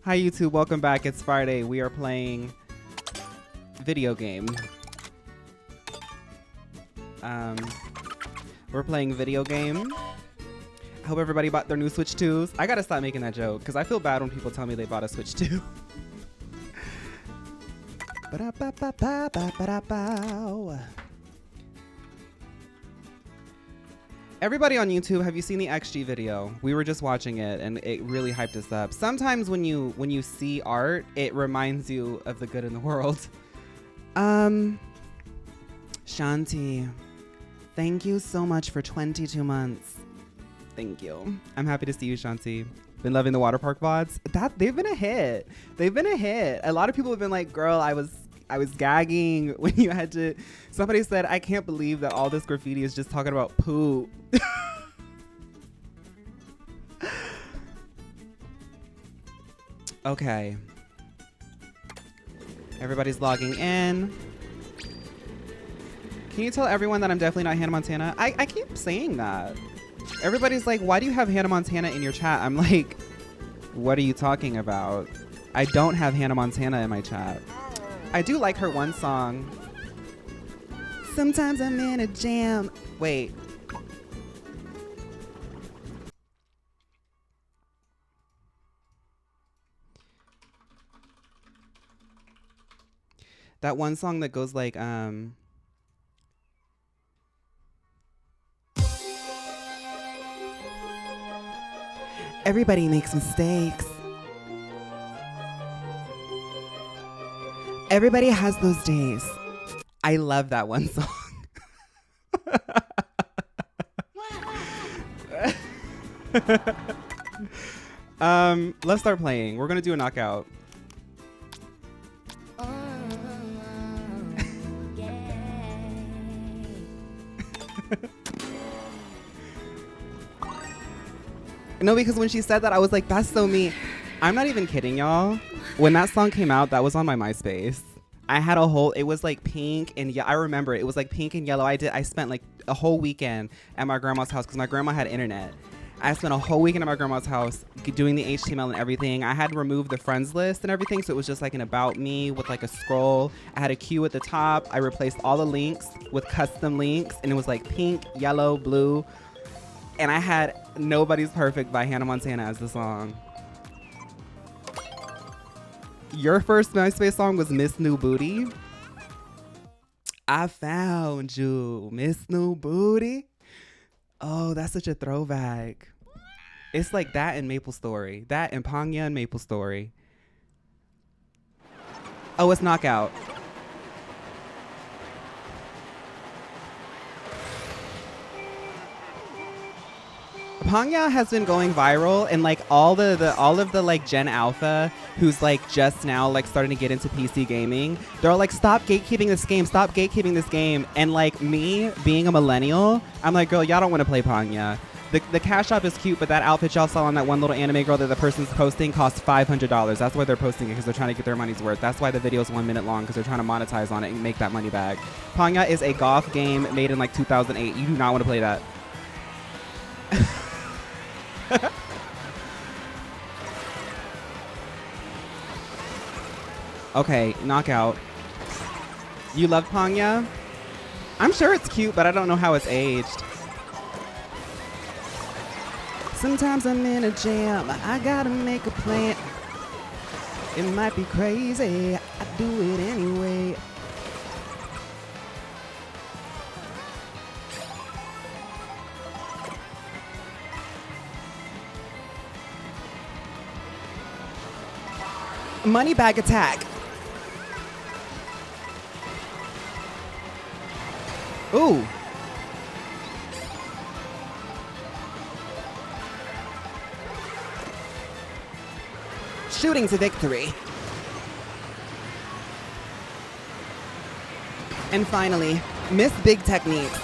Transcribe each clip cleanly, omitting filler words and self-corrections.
Hi YouTube, welcome back. It's Friday. We are playing video game. We're playing video game. I hope everybody bought their new Switch 2s. I gotta stop making that joke because I feel bad when people tell me they bought a Switch 2. Everybody on YouTube, have you seen the XG video? We were just watching it and it really hyped us up. Sometimes when you see art, it reminds you of the good in the world. Shanti, thank you so much for 22 months. Thank you. I'm happy to see you, Shanti. Been loving the water park VODs. They've been a hit. They've been a hit. A lot of people have been like, girl, I was gagging when you had to. Somebody said, I can't believe that all this graffiti is just talking about poop. Okay. Everybody's logging in. Can you tell everyone that I'm definitely not Hannah Montana? I keep saying that. Everybody's like, why do you have Hannah Montana in your chat? I'm like, what are you talking about? I don't have Hannah Montana in my chat. I do like her one song. Sometimes I'm in a jam. Wait. That one song that goes like, everybody makes mistakes. Everybody has those days. I love that one song. Let's start playing. We're gonna do a knockout. No, because when she said that, I was like, that's so me. I'm not even kidding, y'all. When that song came out, that was on my MySpace. I had a whole, it was like pink and yeah, I remember it was like pink and yellow. I spent like a whole weekend at my grandma's house because my grandma had internet. I spent a whole weekend at my grandma's house doing the HTML and everything. I had removed the friends list and everything, so it was just like an about me with like a scroll. I had a queue at the top. I replaced all the links with custom links, and it was like pink, yellow, blue. And I had Nobody's Perfect by Hannah Montana as the song. Your first MySpace song was Miss New Booty. I found you, Miss New Booty. Oh, that's such a throwback. It's like that and Maple Story. That and Panya and Maple Story. Oh, it's Knockout. Panya has been going viral, and like all of the like Gen Alpha who's like just now like starting to get into PC gaming, they're all like, stop gatekeeping this game, stop gatekeeping this game. And like me being a millennial, I'm like, girl, y'all don't want to play Panya. The cash shop is cute, but that outfit y'all saw on that one little anime girl that the person's posting costs $500. That's why they're posting it, because they're trying to get their money's worth. That's why the video's 1 minute long, because they're trying to monetize on it and make that money back. Panya is a golf game made in like 2008. You do not want to play that. Okay, Knockout. You love Panya? I'm sure it's cute, but I don't know how it's aged. Sometimes I'm in a jam. I gotta make a plan. It might be crazy. I do it anyway. Money bag attack. Ooh. Shooting to victory. And finally, Miss Big Techniques.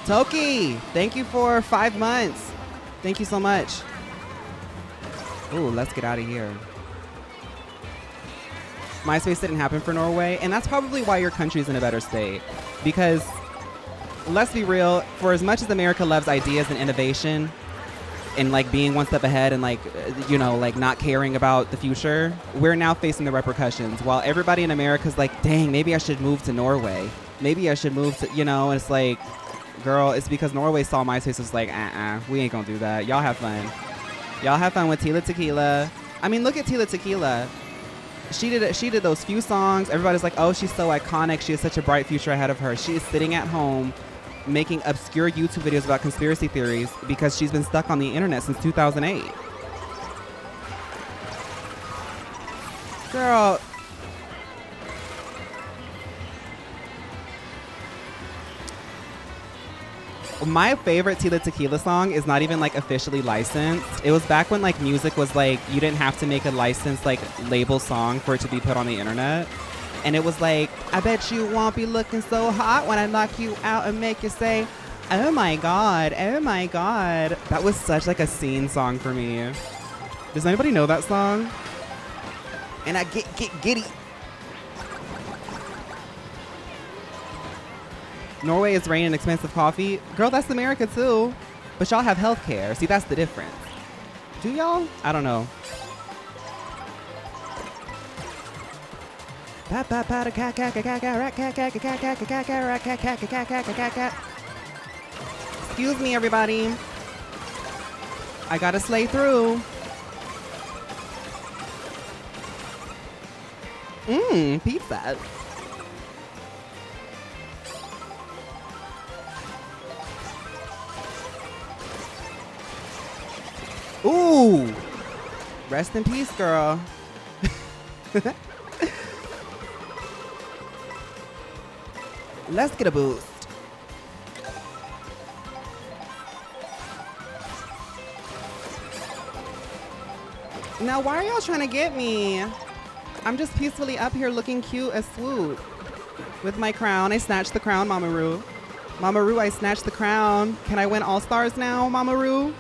Toki, thank you for 5 months. Thank you so much. Ooh, let's get out of here. MySpace didn't happen for Norway, and that's probably why your country's in a better state. Because, let's be real, for as much as America loves ideas and innovation, and like being one step ahead and like, you know, like not caring about the future, we're now facing the repercussions. While everybody in America's like, dang, maybe I should move to Norway. Maybe I should move to, you know, and it's like, girl, it's because Norway saw MySpace was like, we ain't gonna do that. Y'all have fun. Y'all have fun with Tila Tequila. I mean, look at Tila Tequila. She did those few songs. Everybody's like, oh, she's so iconic. She has such a bright future ahead of her. She is sitting at home making obscure YouTube videos about conspiracy theories because she's been stuck on the internet since 2008. Girl. My favorite Tila Tequila song is not even like officially licensed. It was back when like music was like, you didn't have to make a licensed like label song for it to be put on the internet. And it was like, I bet you won't be looking so hot when I knock you out and make you say, oh my God, oh my God. That was such like a scene song for me. Does anybody know that song? And I get giddy. Norway is rain and expensive coffee. Girl, that's America too. But y'all have health care. See, that's the difference. Do y'all? I don't know. Excuse me, everybody. I gotta slay through. Pizza. Ooh. Rest in peace, girl. Let's get a boost. Now, why are y'all trying to get me? I'm just peacefully up here looking cute as swoop. With my crown. I snatched the crown, Mama Roo. Mama Roo, I snatched the crown. Can I win All-Stars now, Mama Roo?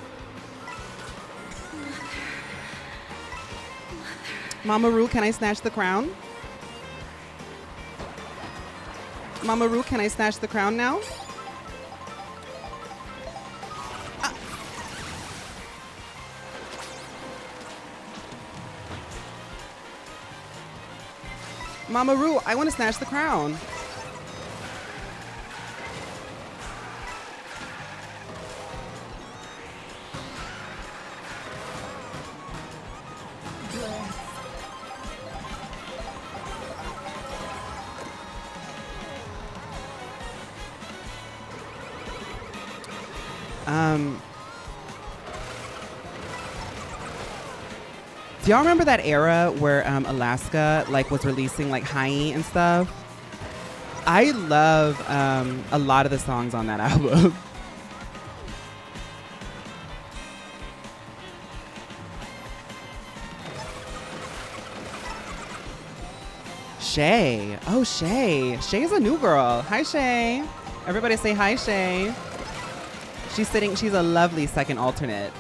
Mama Roo, can I snatch the crown? Mama Roo, can I snatch the crown now? Mama Roo, I want to snatch the crown. Do y'all remember that era where Alaska like was releasing like High-octane and stuff? I love a lot of the songs on that album. Shay. Oh, Shay. Shay's a new girl. Hi, Shay. Everybody say hi, Shay. She's a lovely second alternate.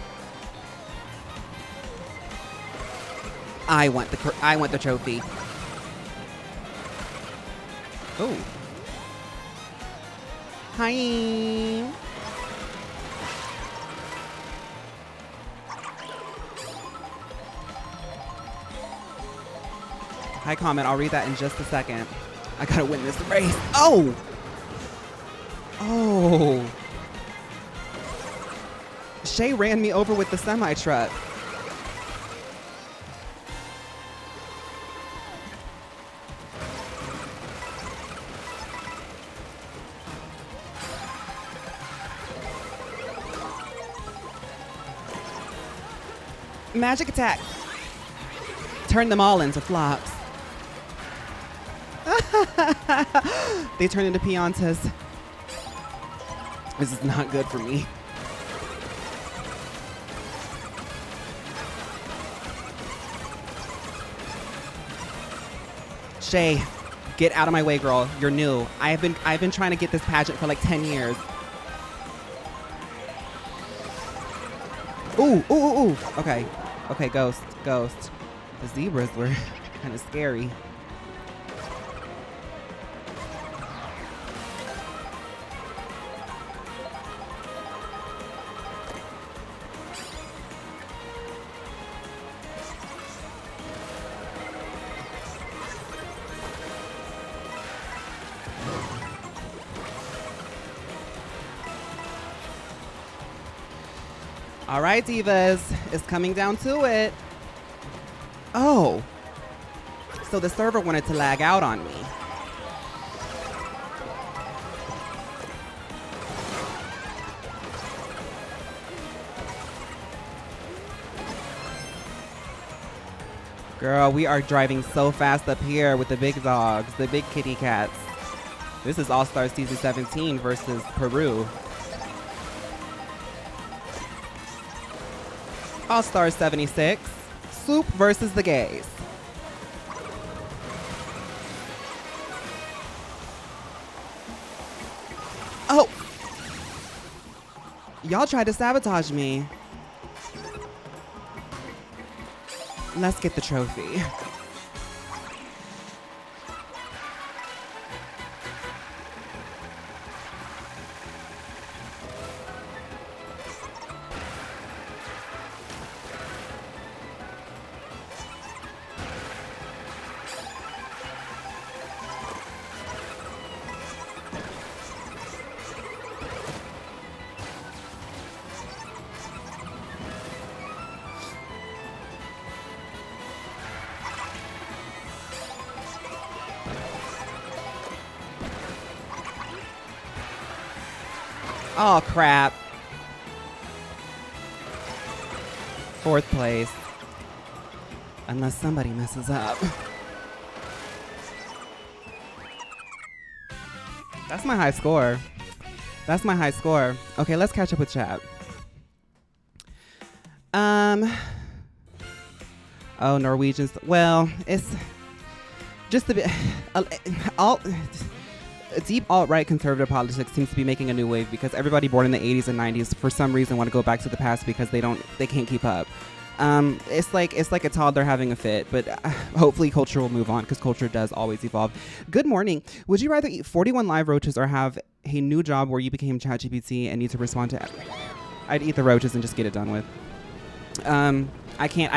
I want the trophy. Oh. Hi. Hi, comment. I'll read that in just a second. I gotta win this race. Oh. Oh. Shay ran me over with the semi-truck. Magic attack. Turn them all into flops. They turn into piantas. This is not good for me. Shay, get out of my way, girl. You're new. I've been trying to get this pageant for like 10 years. Ooh, ooh, ooh, ooh. Okay. Okay, ghost. The zebras were kind of scary. All right, divas. It's coming down to it. Oh. So the server wanted to lag out on me. Girl, we are driving so fast up here with the big dogs, the big kitty cats. This is All-Star Season 17 versus Peru. All-Star 76, Soup versus the gays. Oh! Y'all tried to sabotage me. Let's get the trophy. Oh, crap. 4th place. Unless somebody messes up. That's my high score. That's my high score. Okay, let's catch up with chat. Oh, Norwegians. Well, it's just a bit. Deep alt-right conservative politics seems to be making a new wave because everybody born in the 80s and 90s for some reason want to go back to the past because they can't keep up. It's like a toddler having a fit, but hopefully culture will move on because culture does always evolve. Good morning. Would you rather eat 41 live roaches or have a new job where you became ChatGPT and need to respond to? I'd eat the roaches and just get it done with. I can't.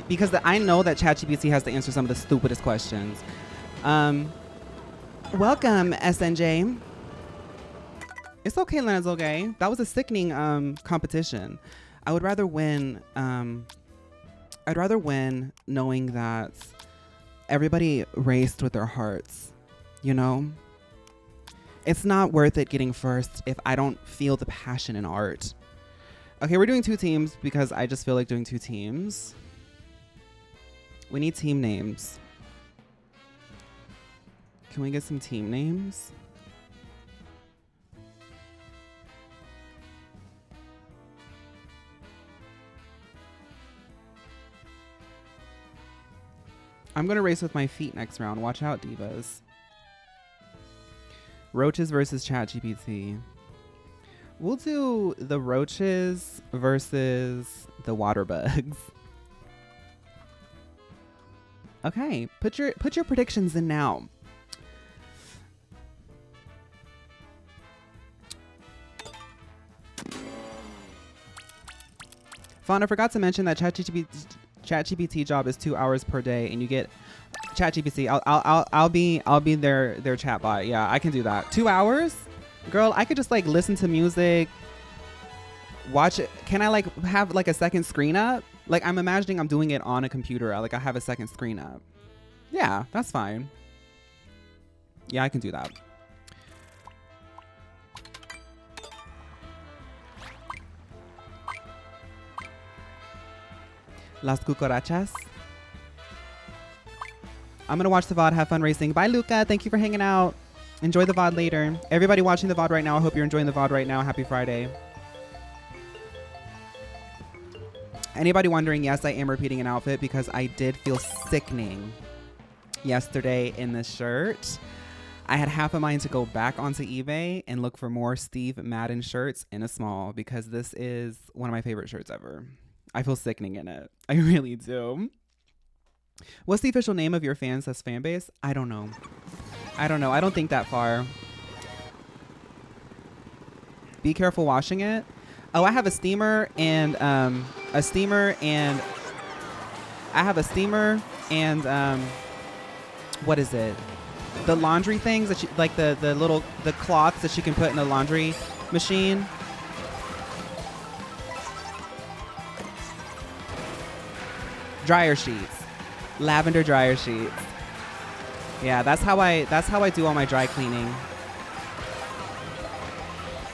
Because I know that ChatGPT has to answer some of the stupidest questions. Welcome, SNJ. It's okay, Lena's okay. That was a sickening competition. I would rather win. I'd rather win knowing that everybody raced with their hearts. You know, it's not worth it getting first if I don't feel the passion in art. Okay, we're doing 2 teams because I just feel like doing 2 teams. We need team names. Can we get some team names? I'm gonna race with my feet next round. Watch out, divas. Roaches versus ChatGPT. We'll do the roaches versus the water bugs. Okay, put your predictions in now. Fawn, I forgot to mention that ChatGPT job is 2 hours per day, and you get ChatGPT. I'll be their chatbot. Yeah, I can do that. 2 hours, girl. I could just like listen to music, watch it. Can I like have like a second screen up? Like I'm imagining I'm doing it on a computer. Like I have a second screen up. Yeah, that's fine. Yeah, I can do that. Las cucarachas. I'm gonna watch the VOD. Have fun racing. Bye, Luca. Thank you for hanging out. Enjoy the VOD later. Everybody watching the VOD right now, I hope you're enjoying the VOD right now. Happy Friday. Anybody wondering, yes, I am repeating an outfit because I did feel sickening yesterday in this shirt. I had half a mind to go back onto eBay and look for more Steve Madden shirts in a small because this is one of my favorite shirts ever. I feel sickening in it. I really do. What's the official name of your fan base? I don't know. I don't think that far. Be careful washing it. Oh, I have a steamer and what is it? The laundry things that you like, the cloths that you can put in the laundry machine. Dryer sheets. Lavender dryer sheets. Yeah, that's how I do all my dry cleaning.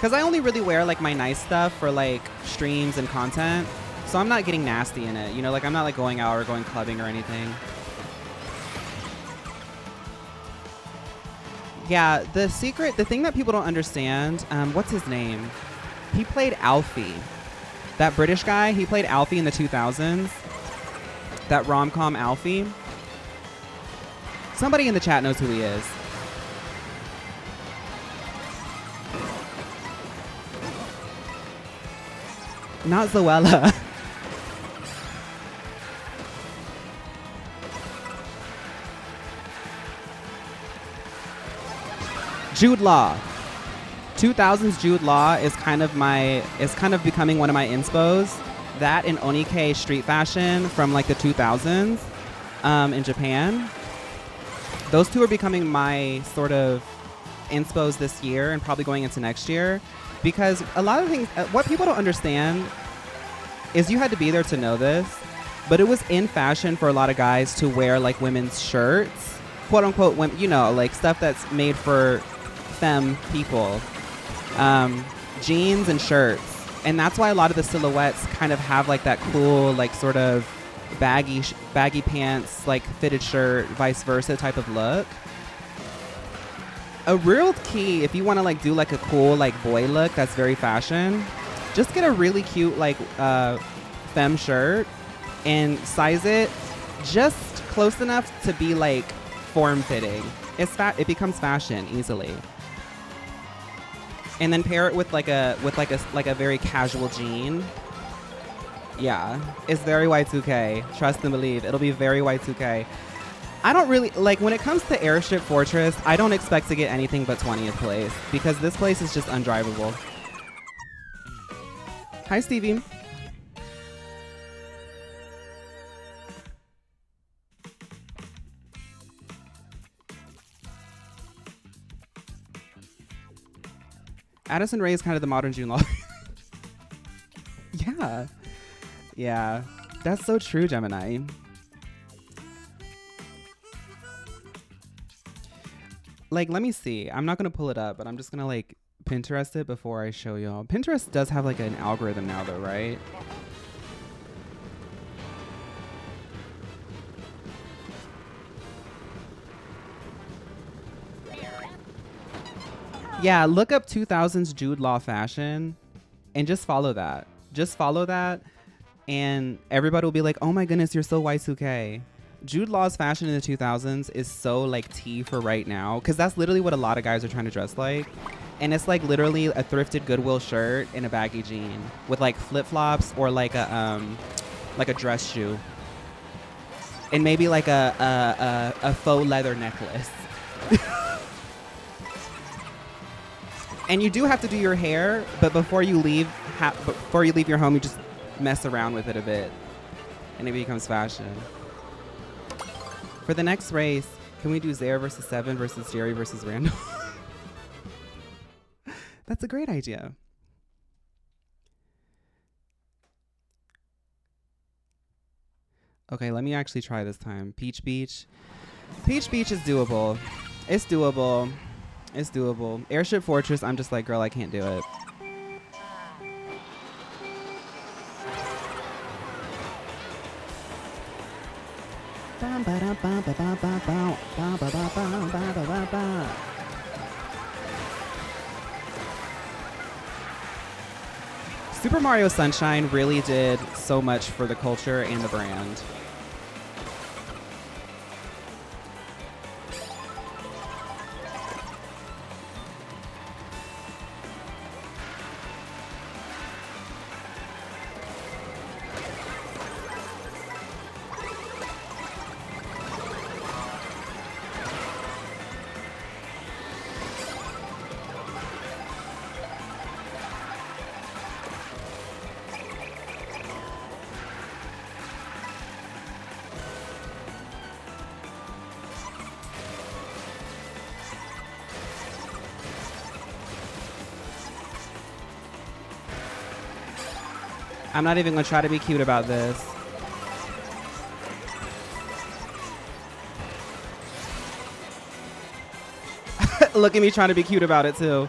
Cause I only really wear like my nice stuff for like streams and content. So I'm not getting nasty in it. You know, like I'm not like going out or going clubbing or anything. Yeah, the thing that people don't understand, what's his name? He played Alfie. That British guy, he played Alfie in the 2000s. That rom-com Alfie. Somebody in the chat knows who he is. Not Zoella. Jude Law. 2000s Jude Law is kind of becoming one of my inspos. That and Onike street fashion from like the 2000s in Japan. Those two are becoming my sort of inspos this year and probably going into next year. Because a lot of things, what people don't understand is you had to be there to know this, but it was in fashion for a lot of guys to wear like women's shirts, quote unquote, you know, like stuff that's made for femme people, jeans and shirts. And that's why a lot of the silhouettes kind of have like that cool, like sort of baggy pants, like fitted shirt, vice versa type of look. A real key, if you want to like do like a cool like boy look that's very fashion, just get a really cute like femme shirt and size it just close enough to be like form fitting. It becomes fashion easily. And then pair it with like a very casual jean. Yeah, it's very Y2K. Trust and believe, it'll be very Y2K. I don't really, like, when it comes to Airship Fortress, I don't expect to get anything but 20th place because this place is just undrivable. Hi, Stevie. Addison Rae is kind of the modern June Law. Yeah. Yeah. That's so true, Gemini. Like, let me see. I'm not going to pull it up, but I'm just going to, like, Pinterest it before I show y'all. Pinterest does have, like, an algorithm now, though, right? Yeah, look up 2000s Jude Law fashion and just follow that. Just follow that, and everybody will be like, oh, my goodness, you're so Y2K. Jude Law's fashion in the 2000s is so like tea for right now because that's literally what a lot of guys are trying to dress like. And it's like literally a thrifted Goodwill shirt and a baggy jean with like flip-flops or like a dress shoe. And maybe like a faux leather necklace. And you do have to do your hair, but before you leave your home, you just mess around with it a bit and it becomes fashion. For the next race, can we do Zare versus Seven versus Jerry versus Randall? That's a great idea. Okay, let me actually try this time. Peach Beach. Peach Beach is doable. It's doable. It's doable. Airship Fortress, I'm just like, girl, I can't do it. Super Mario Sunshine really did so much for the culture and the brand. I'm not even gonna try to be cute about this. Look at me trying to be cute about it too.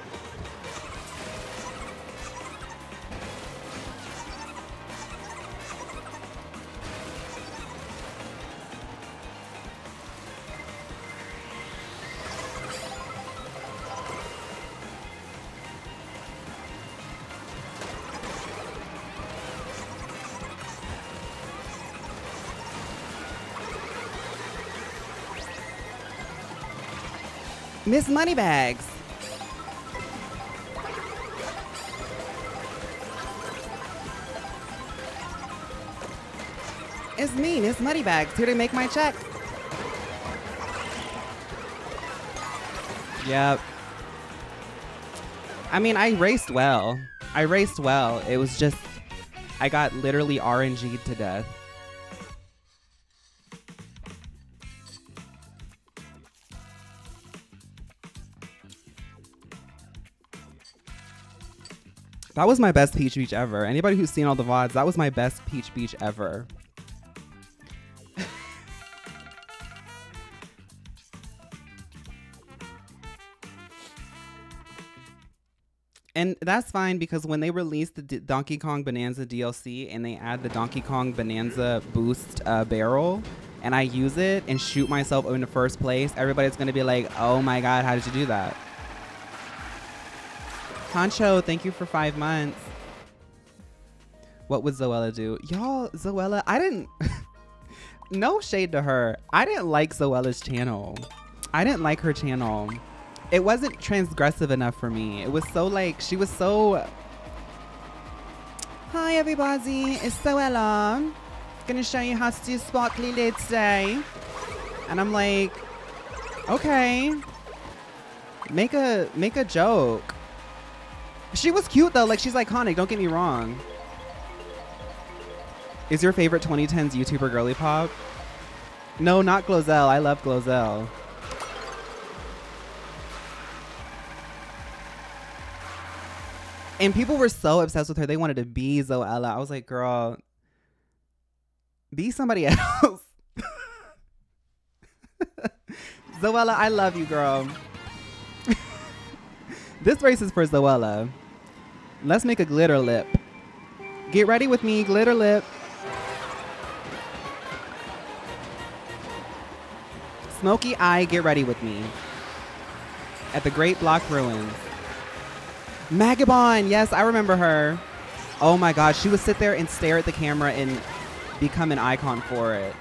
Miss Moneybags. It's me, Miss Moneybags, here to make my check. Yep. I mean, I raced well. It was just, I got literally RNG'd to death. That was my best Peach Beach ever. Anybody who's seen all the VODs, that was my best Peach Beach ever. And that's fine because when they released the Donkey Kong Bonanza DLC and they add the Donkey Kong Bonanza Boost barrel, and I use it and shoot myself in the first place, everybody's going to be like, oh my God, how did you do that? Concho, thank you for 5 months. What would Zoella do? Y'all, Zoella, I didn't... No shade to her. I didn't like Zoella's channel. I didn't like her channel. It wasn't transgressive enough for me. It was so like, she was so... Hi everybody, it's Zoella. Gonna show you how to do sparkly lid today. And I'm like, okay. Make a joke. She was cute though, like she's iconic, don't get me wrong. Is your favorite 2010s YouTuber girly pop? No, not Glozell. I love Glozell. And people were so obsessed with her. They wanted to be Zoella. I was like, girl, be somebody else. Zoella, I love you, girl. This race is for Zoella. Let's make a glitter lip. Get ready with me, glitter lip. Smoky Eye, get ready with me. At the Great Block Ruins. Magabon, yes, I remember her. Oh my God, she would sit there and stare at the camera and become an icon for it.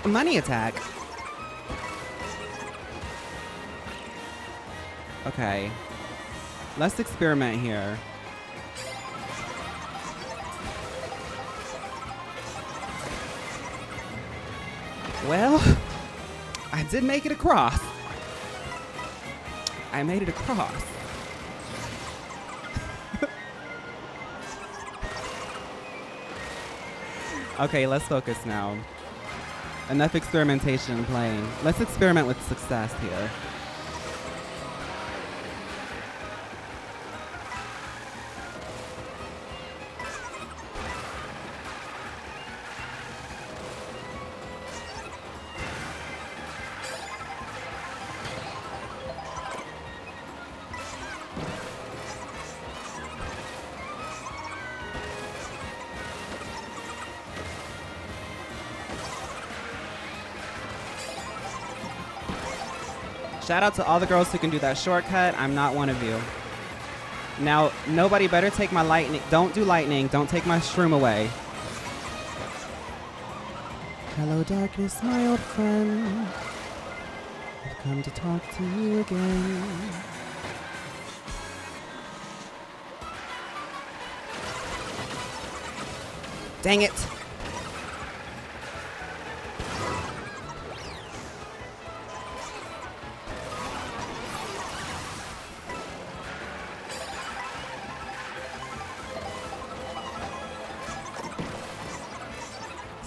Money attack. Okay. Let's experiment here. Well, I did make it across. I made it across. Okay, let's focus now. Enough experimentation and playing. Let's experiment with success here. Shout out to all the girls who can do that shortcut. I'm not one of you. Now, nobody better take my lightning. Don't do lightning. Don't take my shroom away. Hello, darkness, my old friend. I've come to talk to you again. Dang it.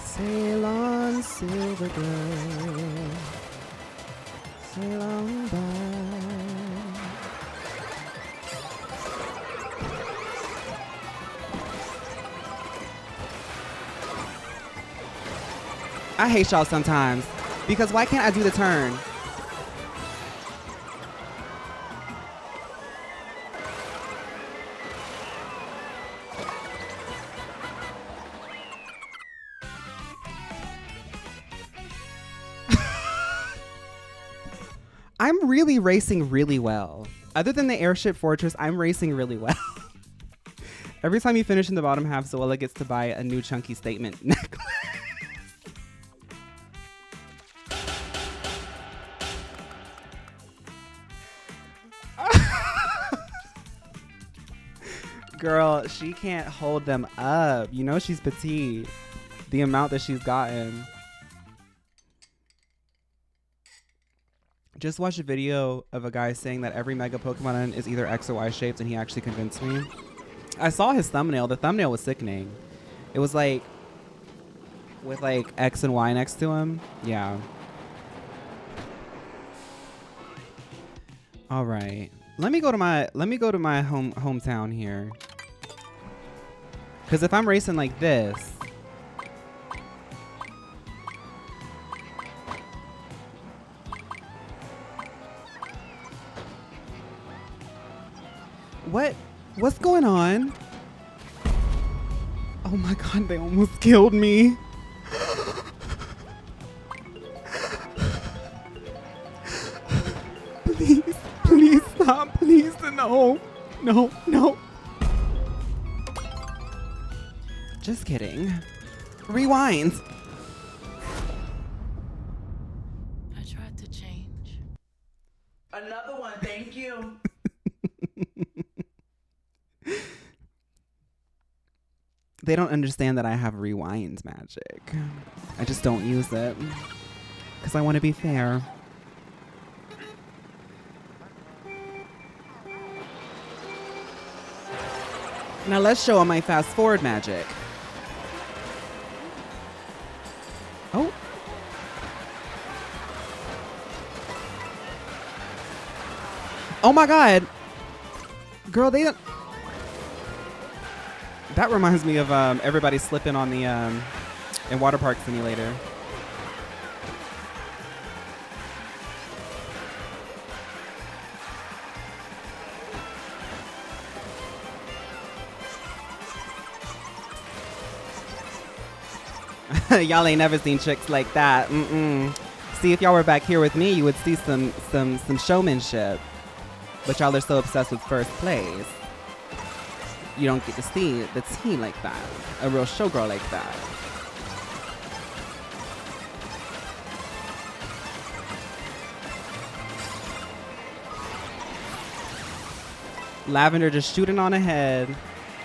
Sail on, silver girl, sail on by. I hate y'all sometimes. Because why can't I do the turn? I'm really racing really well. Other than the airship fortress, I'm racing really well. Every time you finish in the bottom half, Zoella gets to buy a new chunky statement necklace. Girl, she can't hold them up. You know she's petite. The amount that she's gotten. Just watched a video of a guy saying that every mega Pokemon is either X or Y shaped, and he actually convinced me. I saw his thumbnail. The thumbnail was sickening. It was like with like X and Y next to him. Yeah. All right. Let me go to my hometown here. Cuz if I'm racing like this, what's going on? Oh my god, they almost killed me. Please stop, please. No. Just kidding. Rewind. I tried to change. Another one, thank you. They don't understand that I have rewind magic. I just don't use it. Because I want to be fair. Now let's show them my fast forward magic. Oh. Oh my god. Girl, they don't. That reminds me of everybody slipping on the in Water Park Simulator. Y'all ain't never seen chicks like that. See, if y'all were back here with me, you would see some showmanship. But y'all are so obsessed with first place. You don't get to see the tea like that. A real showgirl like that. Lavender just shooting on ahead.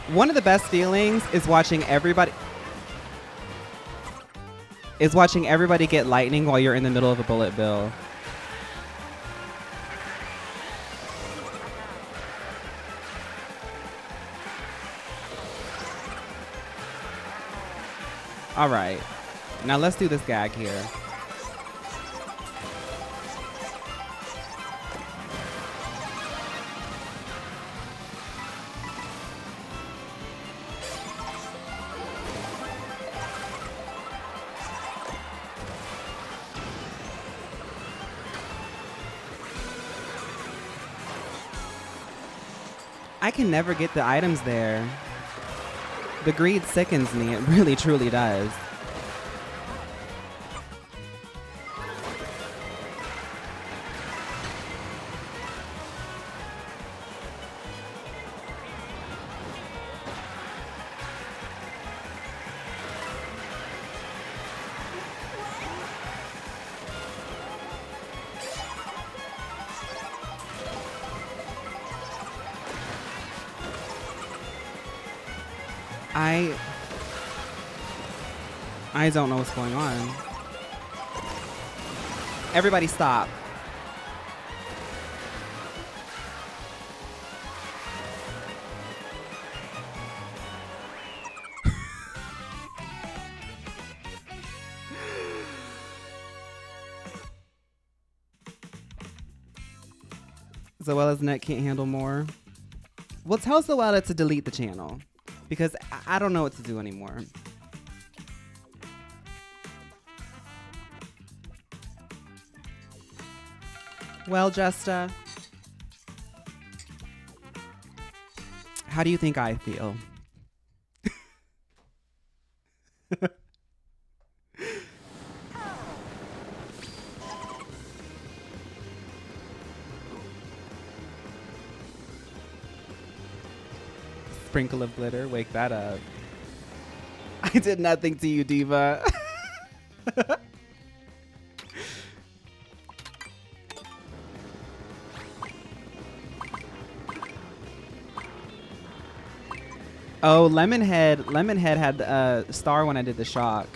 One of the best feelings is watching everybody get lightning while you're in the middle of a bullet bill. All right, now let's do this gag here. I can never get the items there. The greed sickens me. It really, truly does. I don't know what's going on. Everybody stop. Zoella's neck can't handle more. Well, tell Zoella to delete the channel because I don't know what to do anymore. Well, Justa, how do you think I feel? Sprinkle of glitter, wake that up. I did nothing to you, diva. Oh, Lemonhead had a star when I did the shock.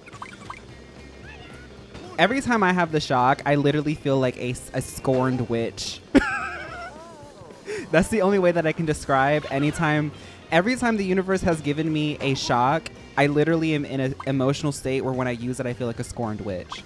Every time I have the shock, I literally feel like a scorned witch. That's the only way that I can describe every time the universe has given me a shock, I literally am in an emotional state where when I use it, I feel like a scorned witch.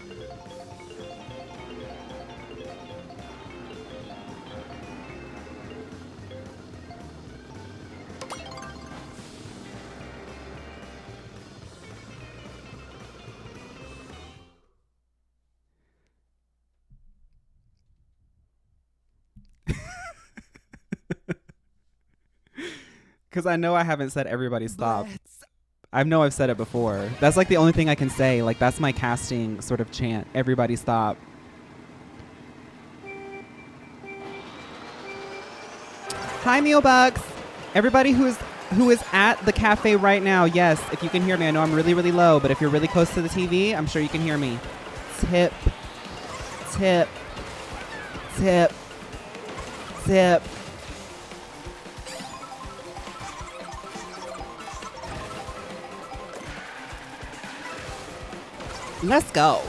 Because I know I haven't said everybody stop. I know I've said it before. That's like the only thing I can say. Like, that's my casting sort of chant. Everybody stop. Hi, Mealbucks. Everybody who is at the cafe right now, yes, if you can hear me. I know I'm really, really low, but if you're really close to the TV, I'm sure you can hear me. Tip, tip, tip, tip. Let's go.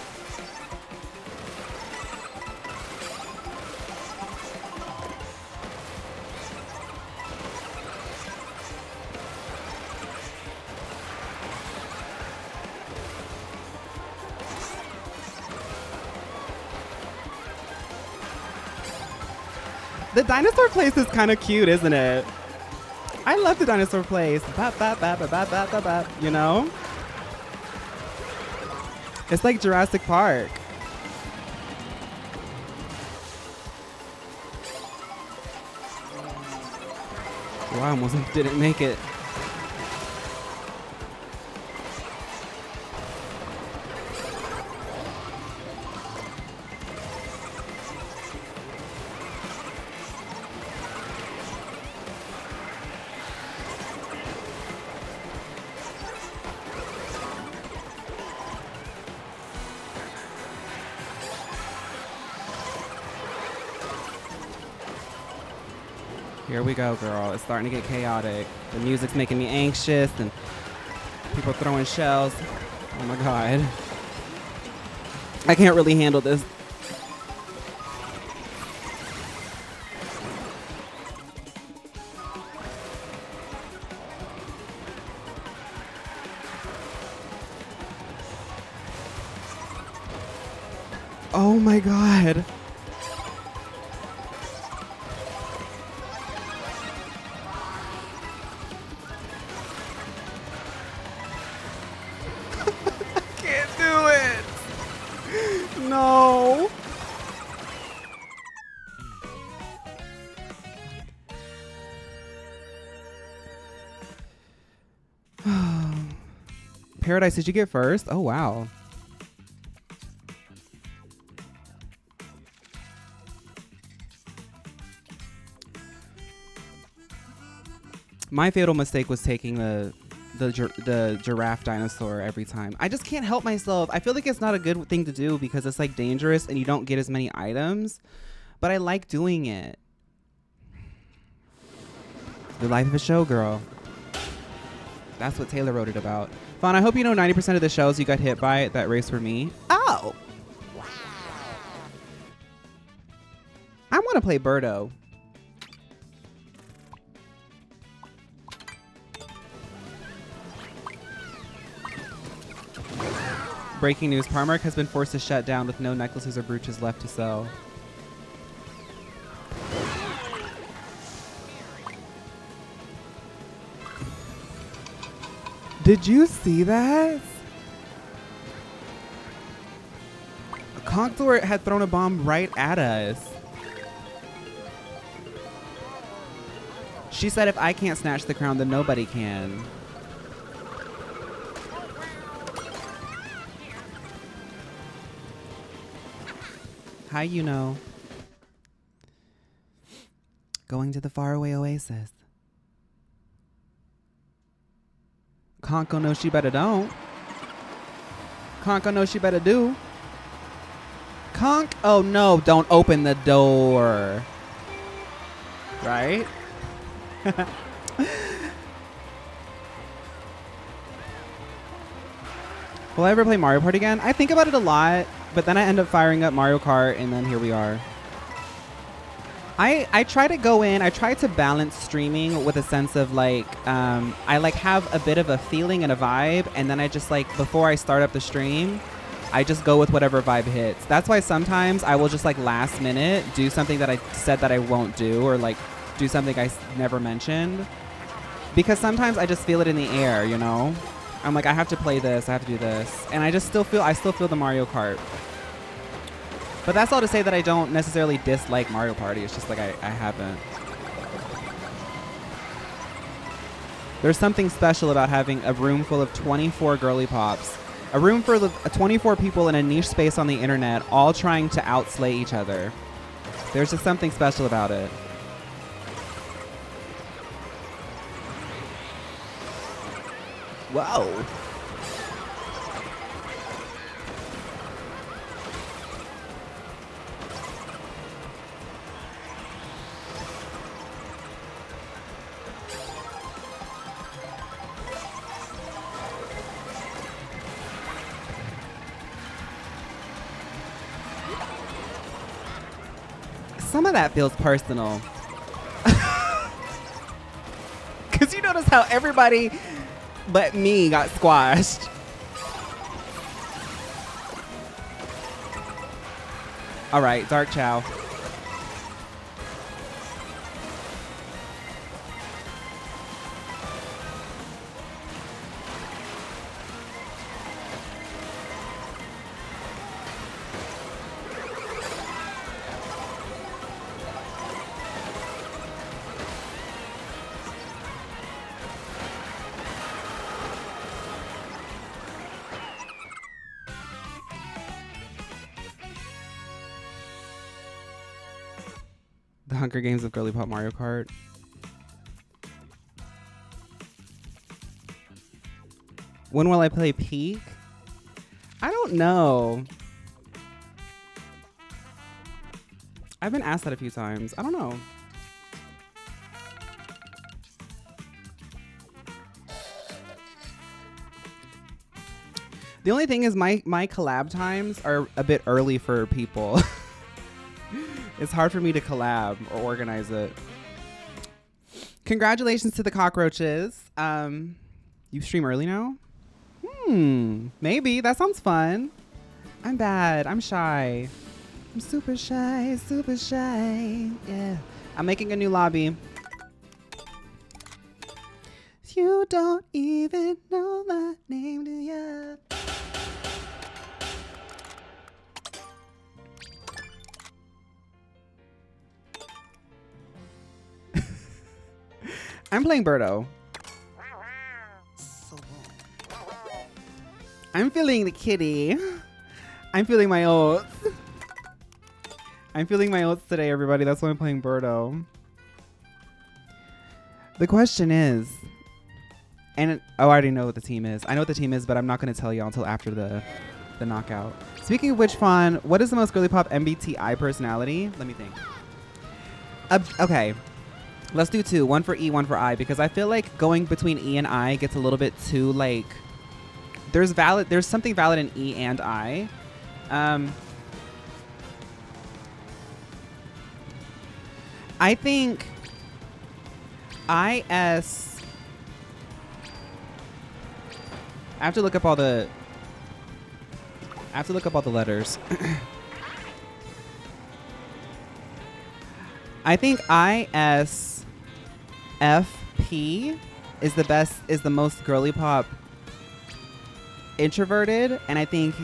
The dinosaur place is kind of cute, isn't it? I love the dinosaur place. Bop, bop, bop, bop, bop, bop, bop, you know? It's like Jurassic Park. Well, I almost didn't make it. Here we go, girl. It's starting to get chaotic. The music's making me anxious and people throwing shells. Oh my God. I can't really handle this. Oh my God. No. Paradise, did you get first? Oh, wow. My fatal mistake was taking the giraffe dinosaur every time. I just can't help myself. I feel like it's not a good thing to do because it's like dangerous and you don't get as many items, but I like doing it. The life of a showgirl. That's what Taylor wrote it about. Fawn, I hope you know 90% of the shells you got hit by that race were me. Oh! Wow. I want to play Birdo. Breaking news, Primark has been forced to shut down with no necklaces or brooches left to sell. Did you see that? Contour had thrown a bomb right at us. She said if I can't snatch the crown, then nobody can. How you know? Going to the faraway oasis. Conko knows she better don't. Conko knows she better do. Conk, oh no, don't open the door. Right? Will I ever play Mario Party again? I think about it a lot, but then I end up firing up Mario Kart, and then here we are. I try to go in, I try to balance streaming with a sense of like, I like have a bit of a feeling and a vibe, and then I just like, before I start up the stream, I just go with whatever vibe hits. That's why sometimes I will just like last minute do something that I said that I won't do, or like do something I never mentioned. Because sometimes I just feel it in the air, you know? I'm like, I have to play this, I have to do this. And I still feel the Mario Kart. But that's all to say that I don't necessarily dislike Mario Party. It's just like I haven't. There's something special about having a room full of 24 girly pops. A room full of 24 people in a niche space on the internet, all trying to outslay each other. There's just something special about it. Whoa. Some of that feels personal. Because you notice how everybody but me got squashed. All right, Dark Chow. The Hunger Games of Girly Pop Mario Kart. When will I play Peak? I don't know. I've been asked that a few times. I don't know. The only thing is my collab times are a bit early for people. It's hard for me to collab or organize it. Congratulations to the cockroaches. You stream early now? Maybe. That sounds fun. I'm bad. I'm shy. I'm super shy, super shy. Yeah. I'm making a new lobby. You don't even know my name, do ya? I'm playing Birdo. I'm feeling the kitty. I'm feeling my oats. I'm feeling my oats today, everybody. That's why I'm playing Birdo. The question is, and I already know what the team is. I know what the team is, but I'm not going to tell you until after the knockout. Speaking of which, Faun, what is the most girly pop MBTI personality? Let me think. Okay. Let's do two. One for E, one for I, because I feel like going between E and I gets a little bit too like. There's something valid in E and I. I think IS. I have to look up all the. Letters. I think ISFP is the most girly pop introverted, and I think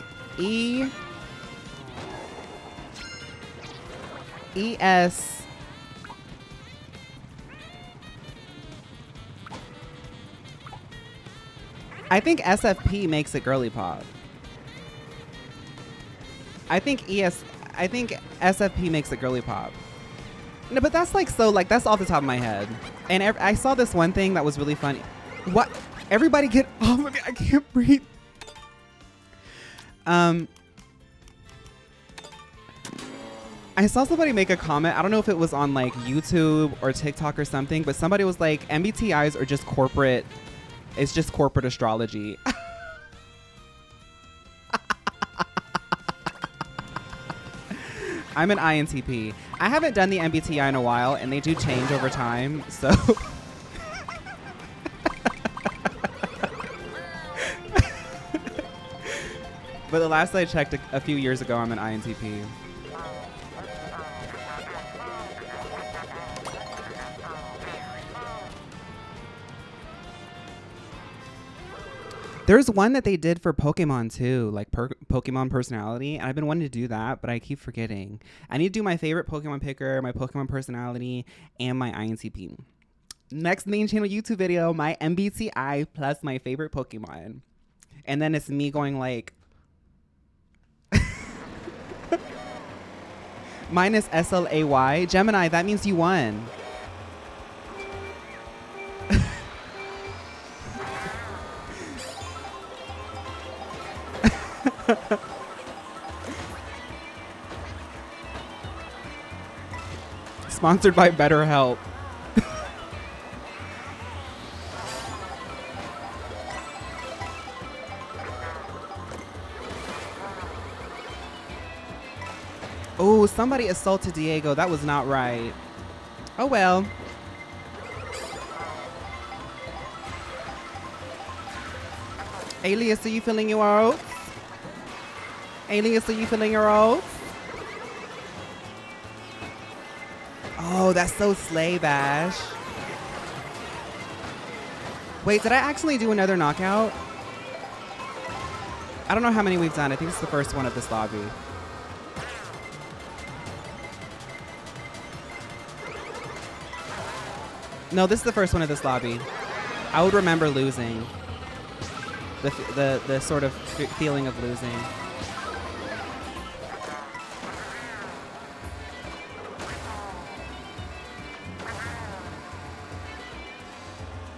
ES I think SFP makes it girly pop. I think SFP makes it girly pop. No, but that's like that's off the top of my head. And I saw this one thing that was really funny. What? Everybody get off of me! I can't breathe. I saw somebody make a comment. I don't know if it was on like YouTube or TikTok or something, but somebody was like, MBTIs are just corporate. It's just corporate astrology. I'm an INTP. I haven't done the MBTI in a while, and they do change over time, so. But the last I checked a few years ago, I'm an INTP. There's one that they did for Pokemon too, like Pokemon personality. And I've been wanting to do that, but I keep forgetting. I need to do my favorite Pokemon picker, my Pokemon personality, and my INTP. Next main channel YouTube video, my MBTI plus my favorite Pokemon. And then it's me going like, minus SLAY. Gemini, that means you won. Sponsored by BetterHelp. Oh, somebody assaulted Diego. That was not right. Oh well. Alias, are you feeling your oats? Alias, are you feeling your oats? Oh, that's so slay, Bash. Wait, did I actually do another knockout? I don't know how many we've done. I think it's the first one of this lobby. No, this is the first one of this lobby. I would remember losing. The sort of feeling of losing.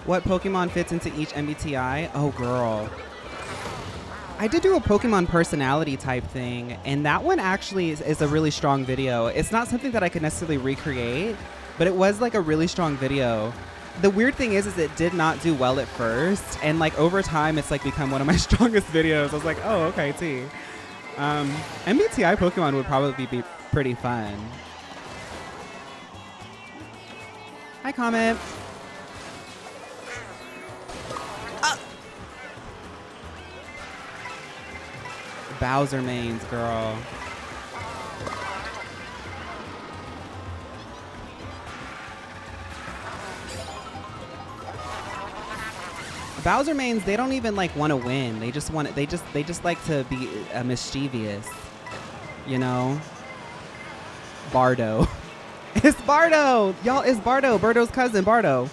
What Pokemon fits into each MBTI? Oh, girl. I did do a Pokemon personality type thing, and that one actually is a really strong video. It's not something that I could necessarily recreate, but it was like a really strong video. The weird thing is it did not do well at first, and like over time, it's like become one of my strongest videos. I was like, oh, okay, T. MBTI Pokemon would probably be pretty fun. Hi, Comet. Bowser mains, girl. Bowser mains, they don't even like want to win. They just want they just like to be mischievous. You know? Bardo. It's Bardo! Y'all, it's Bardo. Birdo's cousin, Bardo.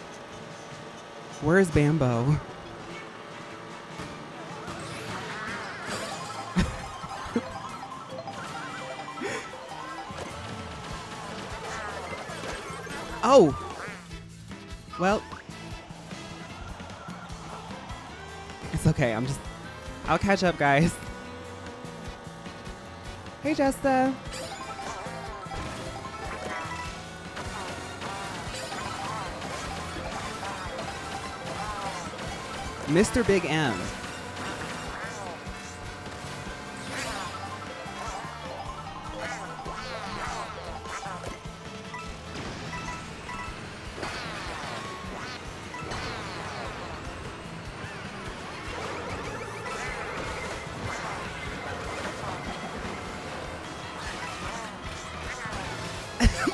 Where's Bambo? Oh! Well, it's okay. I'll catch up, guys. Hey, Jesta. Mr. Big M.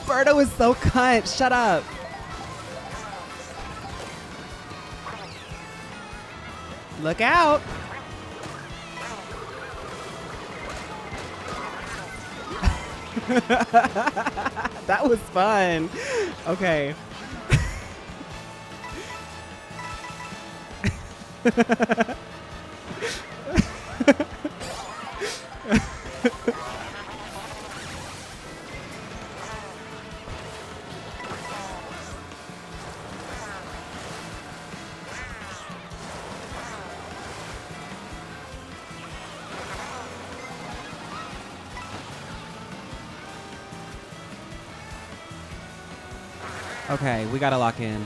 Birdo is so cunt. Shut up. Look out. That was fun. Okay. Okay, we gotta lock in.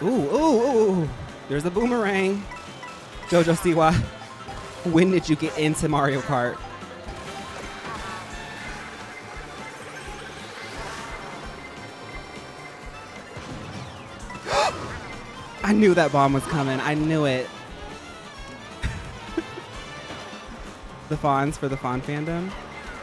Ooh. There's a boomerang. Jojo Siwa, when did you get into Mario Kart? I knew that bomb was coming. I knew it. The fawns for the faun fandom.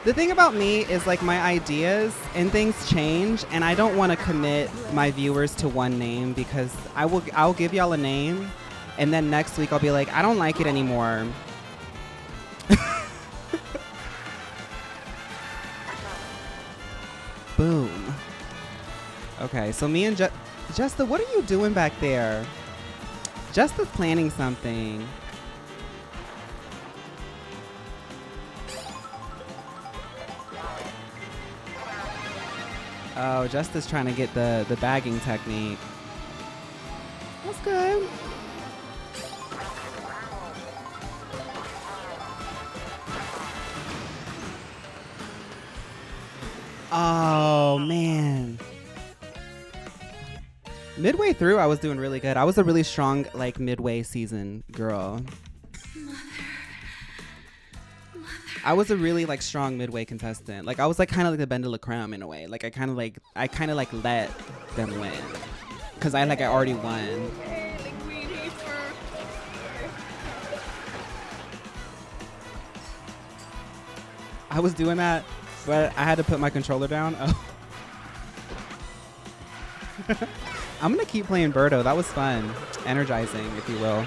The thing about me is like my ideas and things change, and I don't want to commit my viewers to one name because I'll give y'all a name, and then next week I'll be like, I don't like it anymore. Boom. Okay, so me and Jesta, what are you doing back there? Jesta's planning something. Oh, Justice trying to get the bagging technique. That's good. Oh, man. Midway through, I was doing really good. I was a really strong, like, midway season girl. I was a really like strong midway contestant. Like I was like kind of like the Bender LaCreme in a way. Like I kind of like let them win because I already won. I was doing that, but I had to put my controller down. Oh. I'm gonna keep playing Birdo. That was fun, energizing, if you will.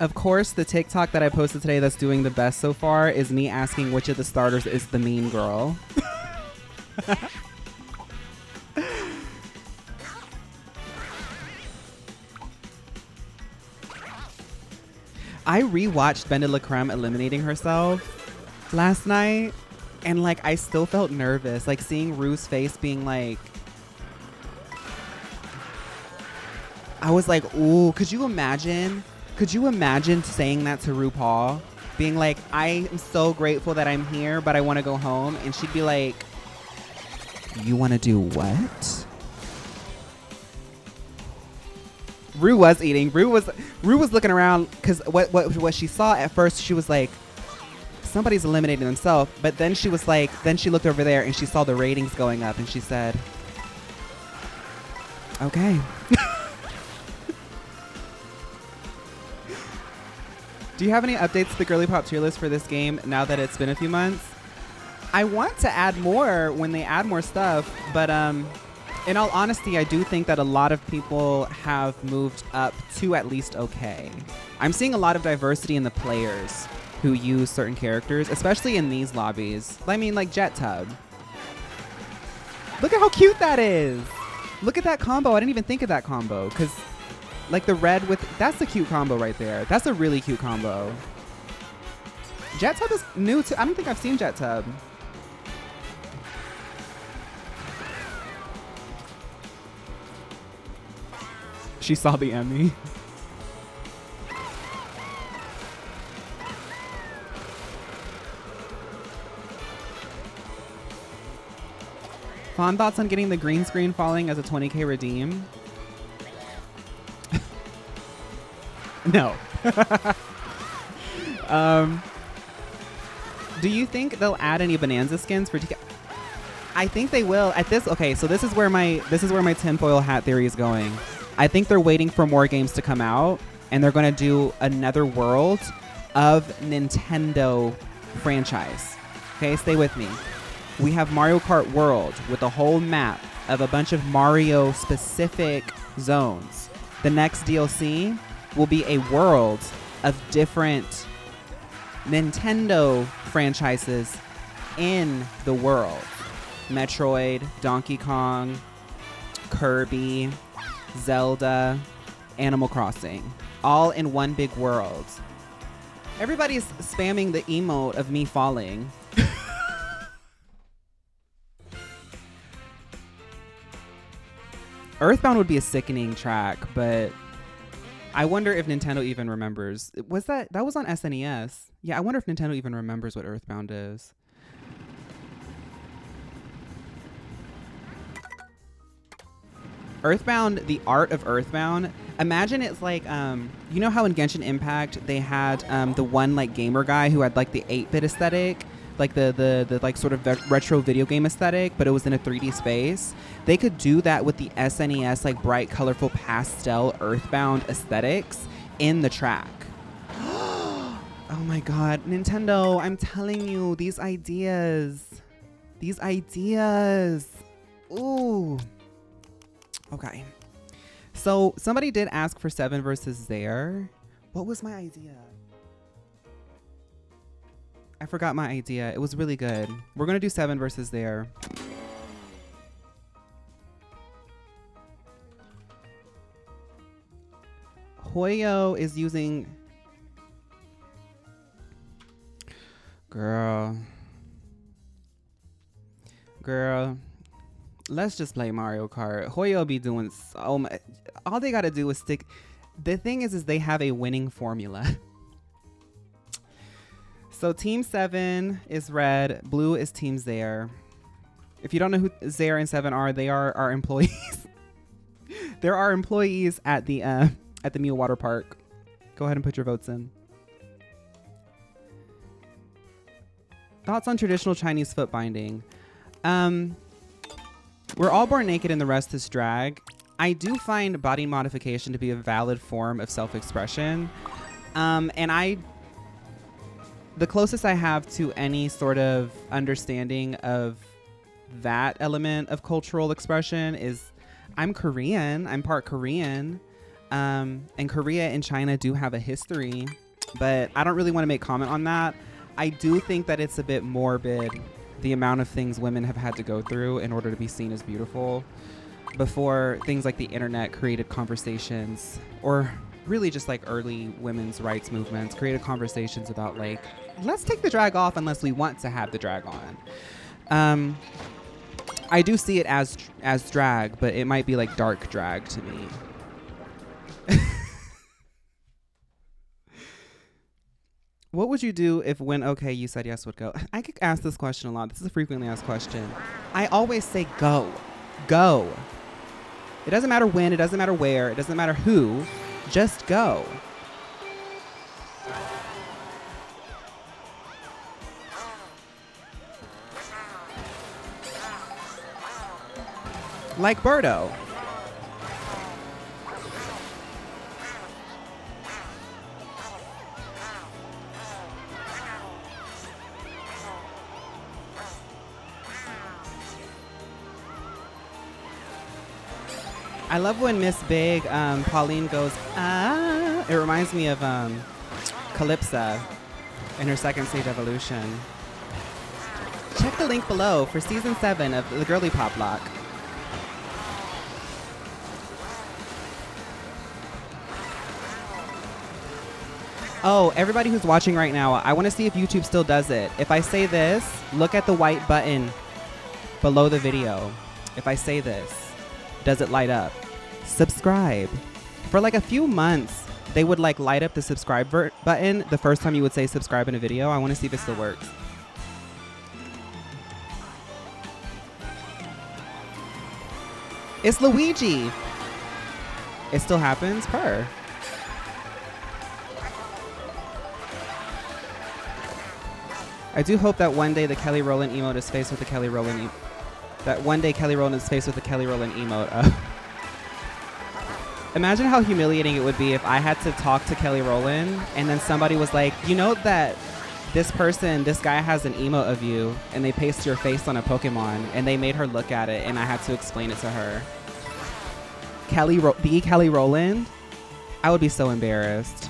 Of course, the TikTok that I posted today that's doing the best so far is me asking which of the starters is the mean girl. I rewatched Bender LaCreme eliminating herself last night, and like I still felt nervous, like seeing Rue's face being like, I was like, ooh, could you imagine saying that to RuPaul? Being like, I am so grateful that I'm here, but I want to go home. And she'd be like, you want to do what? Rue was eating. Rue was looking around because what she saw at first, she was like, somebody's eliminating themselves. But then she was like, then she looked over there and she saw the ratings going up and she said, okay. Do you have any updates to the Girly Pop tier list for this game now that it's been a few months? I want to add more when they add more stuff, but in all honesty, I do think that a lot of people have moved up to at least okay. I'm seeing a lot of diversity in the players who use certain characters, especially in these lobbies. I mean, like Jet Tub. Look at how cute that is. Look at that combo. I didn't even think of that combo because like the red with, that's a cute combo right there. That's a really cute combo. Jet Tub is new to, I don't think I've seen Jet Tub. She saw the Emmy. Fun thoughts on getting the green screen falling as a 20K redeem? No. Do you think they'll add any Bonanza skins for TK? I think they will. At this, okay, so this is where my tinfoil hat theory is going. I think they're waiting for more games to come out, and they're going to do another world of Nintendo franchise. Okay, stay with me. We have Mario Kart World with a whole map of a bunch of Mario-specific zones. The next DLC will be a world of different Nintendo franchises in the world. Metroid, Donkey Kong, Kirby, Zelda, Animal Crossing, all in one big world. Everybody's spamming the emote of me falling. Earthbound would be a sickening track, but I wonder if Nintendo even remembers. That was on SNES. Yeah, I wonder if Nintendo even remembers what Earthbound is. Earthbound, the art of Earthbound. Imagine it's like, you know how in Genshin Impact they had the one like gamer guy who had like the 8-bit aesthetic, like the like sort of retro video game aesthetic, but it was in a 3D space. They could do that with the SNES like bright, colorful, pastel Earthbound aesthetics in the track. Oh my God, Nintendo! I'm telling you, these ideas. Ooh. Okay. So somebody did ask for 7 versus Zaire. What was my idea? I forgot my idea. It was really good. We're going to do 7 versus Zaire. Hoyo is using... Girl. Let's just play Mario Kart. Hoyo be doing so much. All they got to do is stick. The thing is they have a winning formula. So Team 7 is red. Blue is Team Zaire. If you don't know who Zaire and 7 are, they are our employees. There are employees at the Mule Water Park. Go ahead and put your votes in. Thoughts on traditional Chinese foot binding? We're all born naked and the rest is drag. I do find body modification to be a valid form of self-expression. And the closest I have to any sort of understanding of that element of cultural expression is I'm Korean. I'm part Korean. And Korea and China do have a history, but I don't really want to make comment on that. I do think that it's a bit morbid, the amount of things women have had to go through in order to be seen as beautiful before things like the internet created conversations, or really just like early women's rights movements created conversations about like, let's take the drag off unless we want to have the drag on. I do see it as drag, but it might be like dark drag to me. What would you do if when okay you said yes would go? I get asked this question a lot. This is a frequently asked question. I always say go. Go. It doesn't matter when, it doesn't matter where, it doesn't matter who, just go. Like Birdo. I love when Miss Big, Pauline goes, ah. It reminds me of Calypsa in her second stage evolution. Check the link below for season 7 of the Girly Pop Lock. Oh, everybody who's watching right now, I want to see if YouTube still does it. If I say this, look at the white button below the video. If I say this, does it light up? Subscribe. For like a few months, they would like light up the subscribe button the first time you would say subscribe in a video. I want to see if it still works. It's Luigi. It still happens? Purr. I do hope that one day the Kelly Rowland emote is faced with the Kelly Rowland that one day Kelly Rowland is faced with the Kelly Rowland emote. Imagine how humiliating it would be if I had to talk to Kelly Rowland and then somebody was like, you know that this guy has an emote of you, and they paste your face on a Pokemon, and they made her look at it, and I had to explain it to her. The Kelly Rowland? I would be so embarrassed.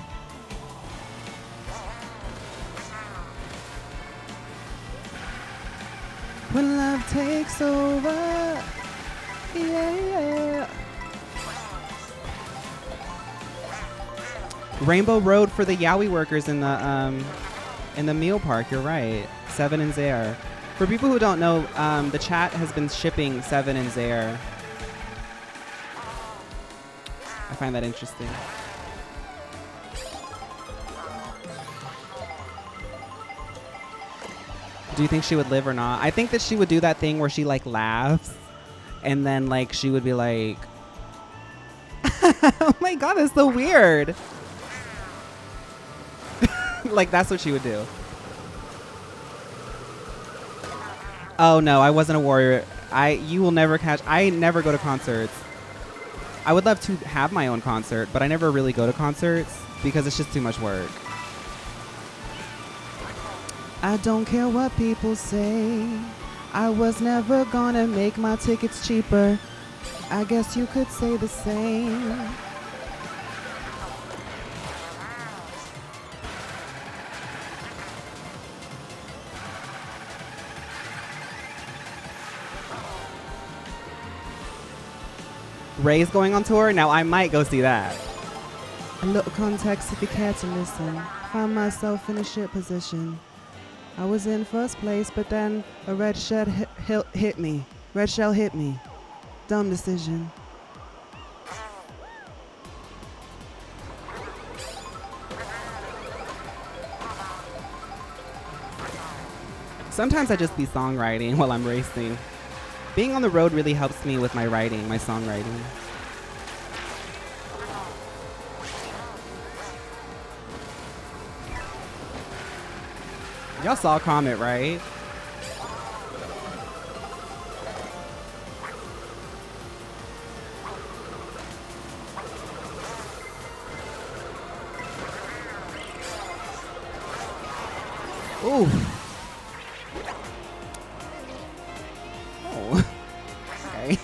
When love takes over, yeah. Rainbow Road for the Yowie workers in the meal park. You're right. Seven and Zaire. For people who don't know, the chat has been shipping Seven and Zaire. I find that interesting. Do you think she would live or not? I think that she would do that thing where she like laughs and then like she would be like, oh my God, that's so weird. Like that's what she would do. Oh no, I wasn't a warrior. You will never catch. I never go to concerts. I would love to have my own concert, but I never really go to concerts because it's just too much work. I don't care what people say. I was never gonna make my tickets cheaper. I guess you could say the same. Ray's going on tour? Now I might go see that. A little context if you care to listen. Found myself in a shit position. I was in first place, but then a red shell hit me. Red shell hit me. Dumb decision. Sometimes I just be songwriting while I'm racing. Being on the road really helps me with my writing, my songwriting. Y'all saw Comet, right? Ooh. Oh. Okay.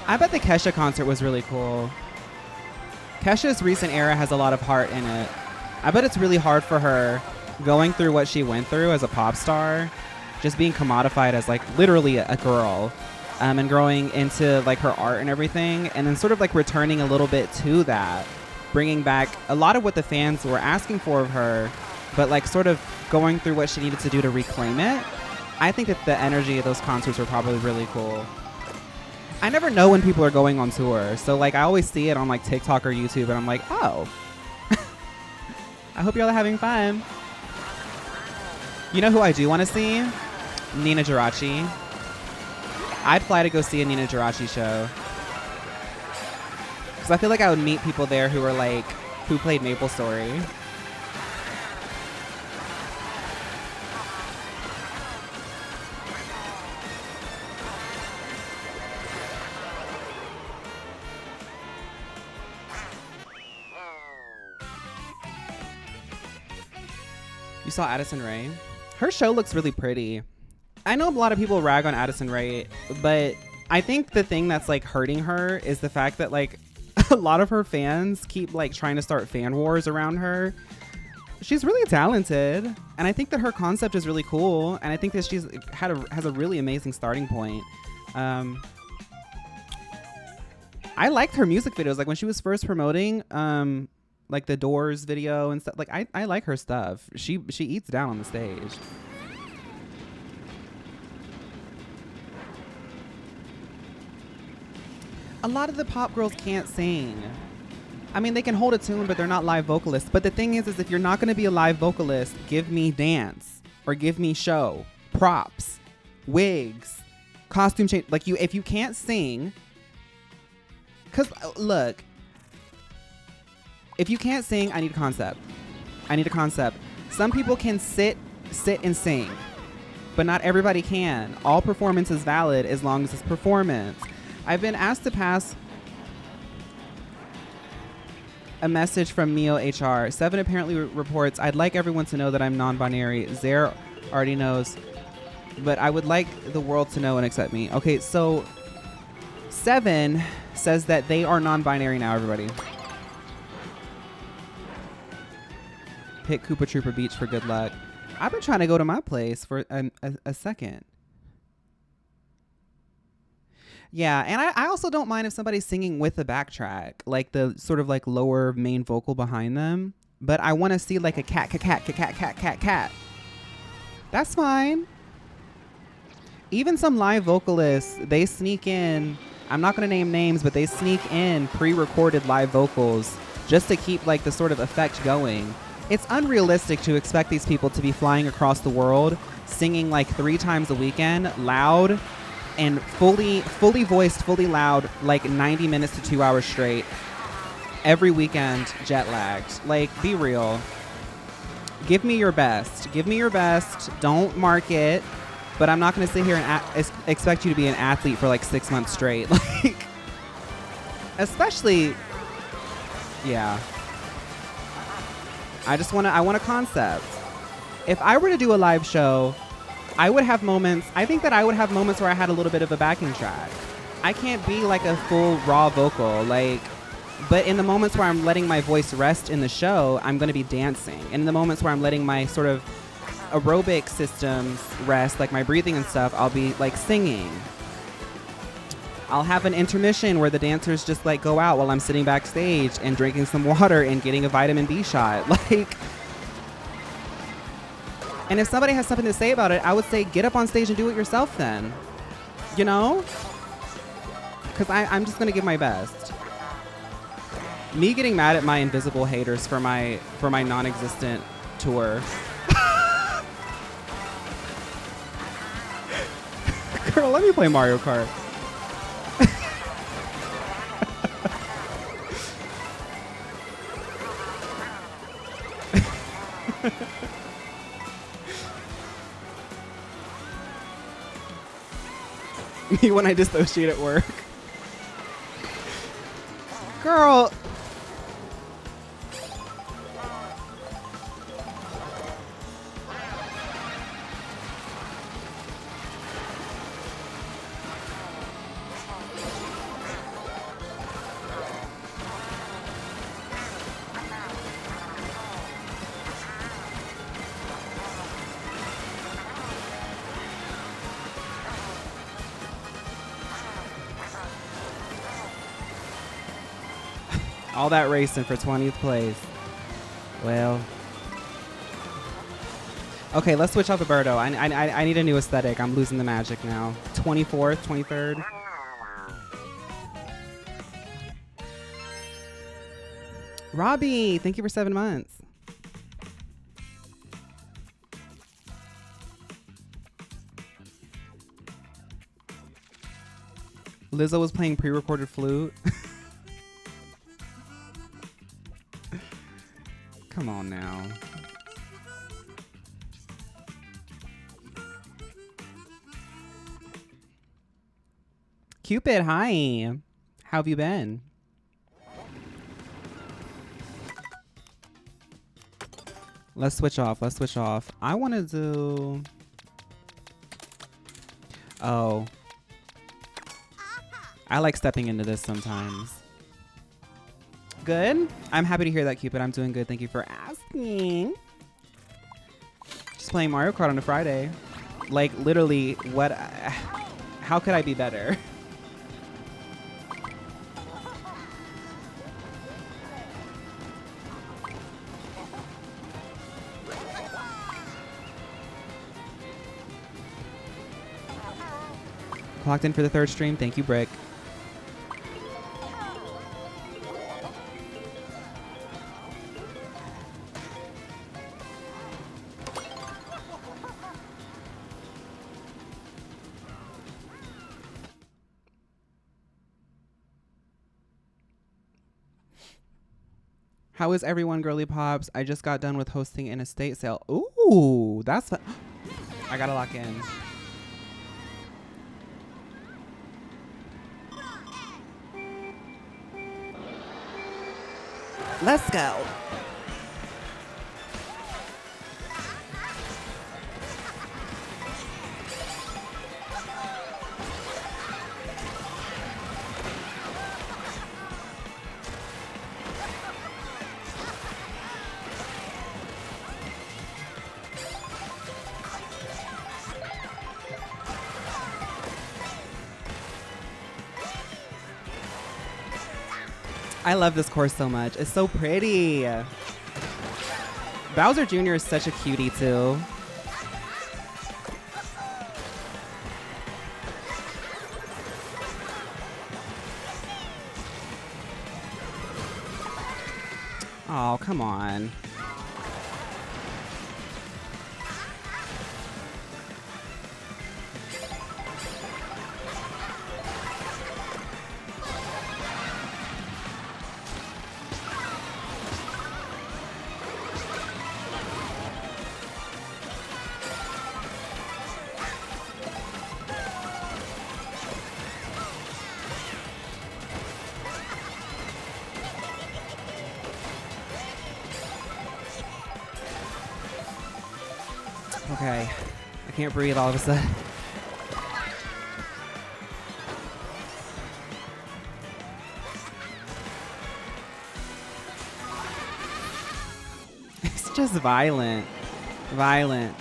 I bet the Kesha concert was really cool. Kesha's recent era has a lot of heart in it. I bet it's really hard for her going through what she went through as a pop star, just being commodified as like literally a girl, and growing into like her art and everything, and then sort of like returning a little bit to that, bringing back a lot of what the fans were asking for of her, but like sort of going through what she needed to do to reclaim it. I think that the energy of those concerts were probably really cool. I never know when people are going on tour, so like I always see it on like TikTok or YouTube, and I'm like, oh. I hope y'all are having fun. You know who I do want to see? Nina Geraci. I'd fly to go see a Nina Geraci show. Because I feel like I would meet people there who were like, who played MapleStory. You saw Addison Rae? Her show looks really pretty. I know a lot of people rag on Addison Rae, but I think the thing that's like hurting her is the fact that like a lot of her fans keep like trying to start fan wars around her. She's really talented, and I think that her concept is really cool, and I think that she's has a really amazing starting point. I liked her music videos, like when she was first promoting like the Doors video and stuff. Like I like her stuff. She eats down on the stage. A lot of the pop girls can't sing. I mean, they can hold a tune, but they're not live vocalists. But the thing is if you're not going to be a live vocalist, give me dance or give me show, props, wigs, costume change. Like if you can't sing, because look, if you can't sing, I need a concept. I need a concept. Some people can sit and sing, but not everybody can. All performance is valid as long as it's performance. I've been asked to pass a message from Mio HR. 7 apparently reports, I'd like everyone to know that I'm non-binary. Zare already knows, but I would like the world to know and accept me. Okay, so 7 says that they are non-binary now, everybody. Pick Koopa Trooper Beach for good luck. I've been trying to go to my place for a second. Yeah, and I also don't mind if somebody's singing with a backtrack, like the sort of like lower main vocal behind them. But I want to see like a cat. That's fine. Even some live vocalists, they sneak in. I'm not going to name names, but they sneak in pre-recorded live vocals just to keep like the sort of effect going. It's unrealistic to expect these people to be flying across the world, singing like 3 times a weekend, loud, and fully voiced, fully loud, like 90 minutes to 2 hours straight, every weekend, jet lagged. Like, be real. Give me your best. Give me your best. Don't mark it. But I'm not going to sit here and expect you to be an athlete for like 6 months straight. Like, especially, yeah. I want a concept. If I were to do a live show, I would have moments. I think that I would have moments where I had a little bit of a backing track. I can't be like a full raw vocal, like, but in the moments where I'm letting my voice rest in the show, I'm going to be dancing. And in the moments where I'm letting my sort of aerobic systems rest, like my breathing and stuff, I'll be like singing. I'll have an intermission where the dancers just like go out while I'm sitting backstage and drinking some water and getting a vitamin B shot. Like, and if somebody has something to say about it, I would say get up on stage and do it yourself then. You know? Because I'm just going to give my best. Me getting mad at my invisible haters for my non-existent tour. Girl, let me play Mario Kart. Me when I dissociate at work. Girl. All that racing for 20th place. Well. Okay, let's switch up Roberto. I need a new aesthetic. I'm losing the magic now. 24th, 23rd. Robbie, thank you for 7 months. Lizzo was playing pre-recorded flute. Come on now. Cupid, hi. How have you been? Let's switch off. Let's switch off. I want to do... Oh. I like stepping into this sometimes. Good. I'm happy to hear that, Cupid. I'm doing good. Thank you for asking. Just playing Mario Kart on a Friday. Like, literally, what... how could I be better? Clocked in for the 3rd stream. Thank you, Brick. How is everyone, girly pops? I just got done with hosting an estate sale. Ooh, that's fun. I gotta lock in. Let's go. I love this course so much. It's so pretty. Bowser Jr. is such a cutie too. Oh, come on. Okay, I can't breathe all of a sudden. It's just violent. Violent.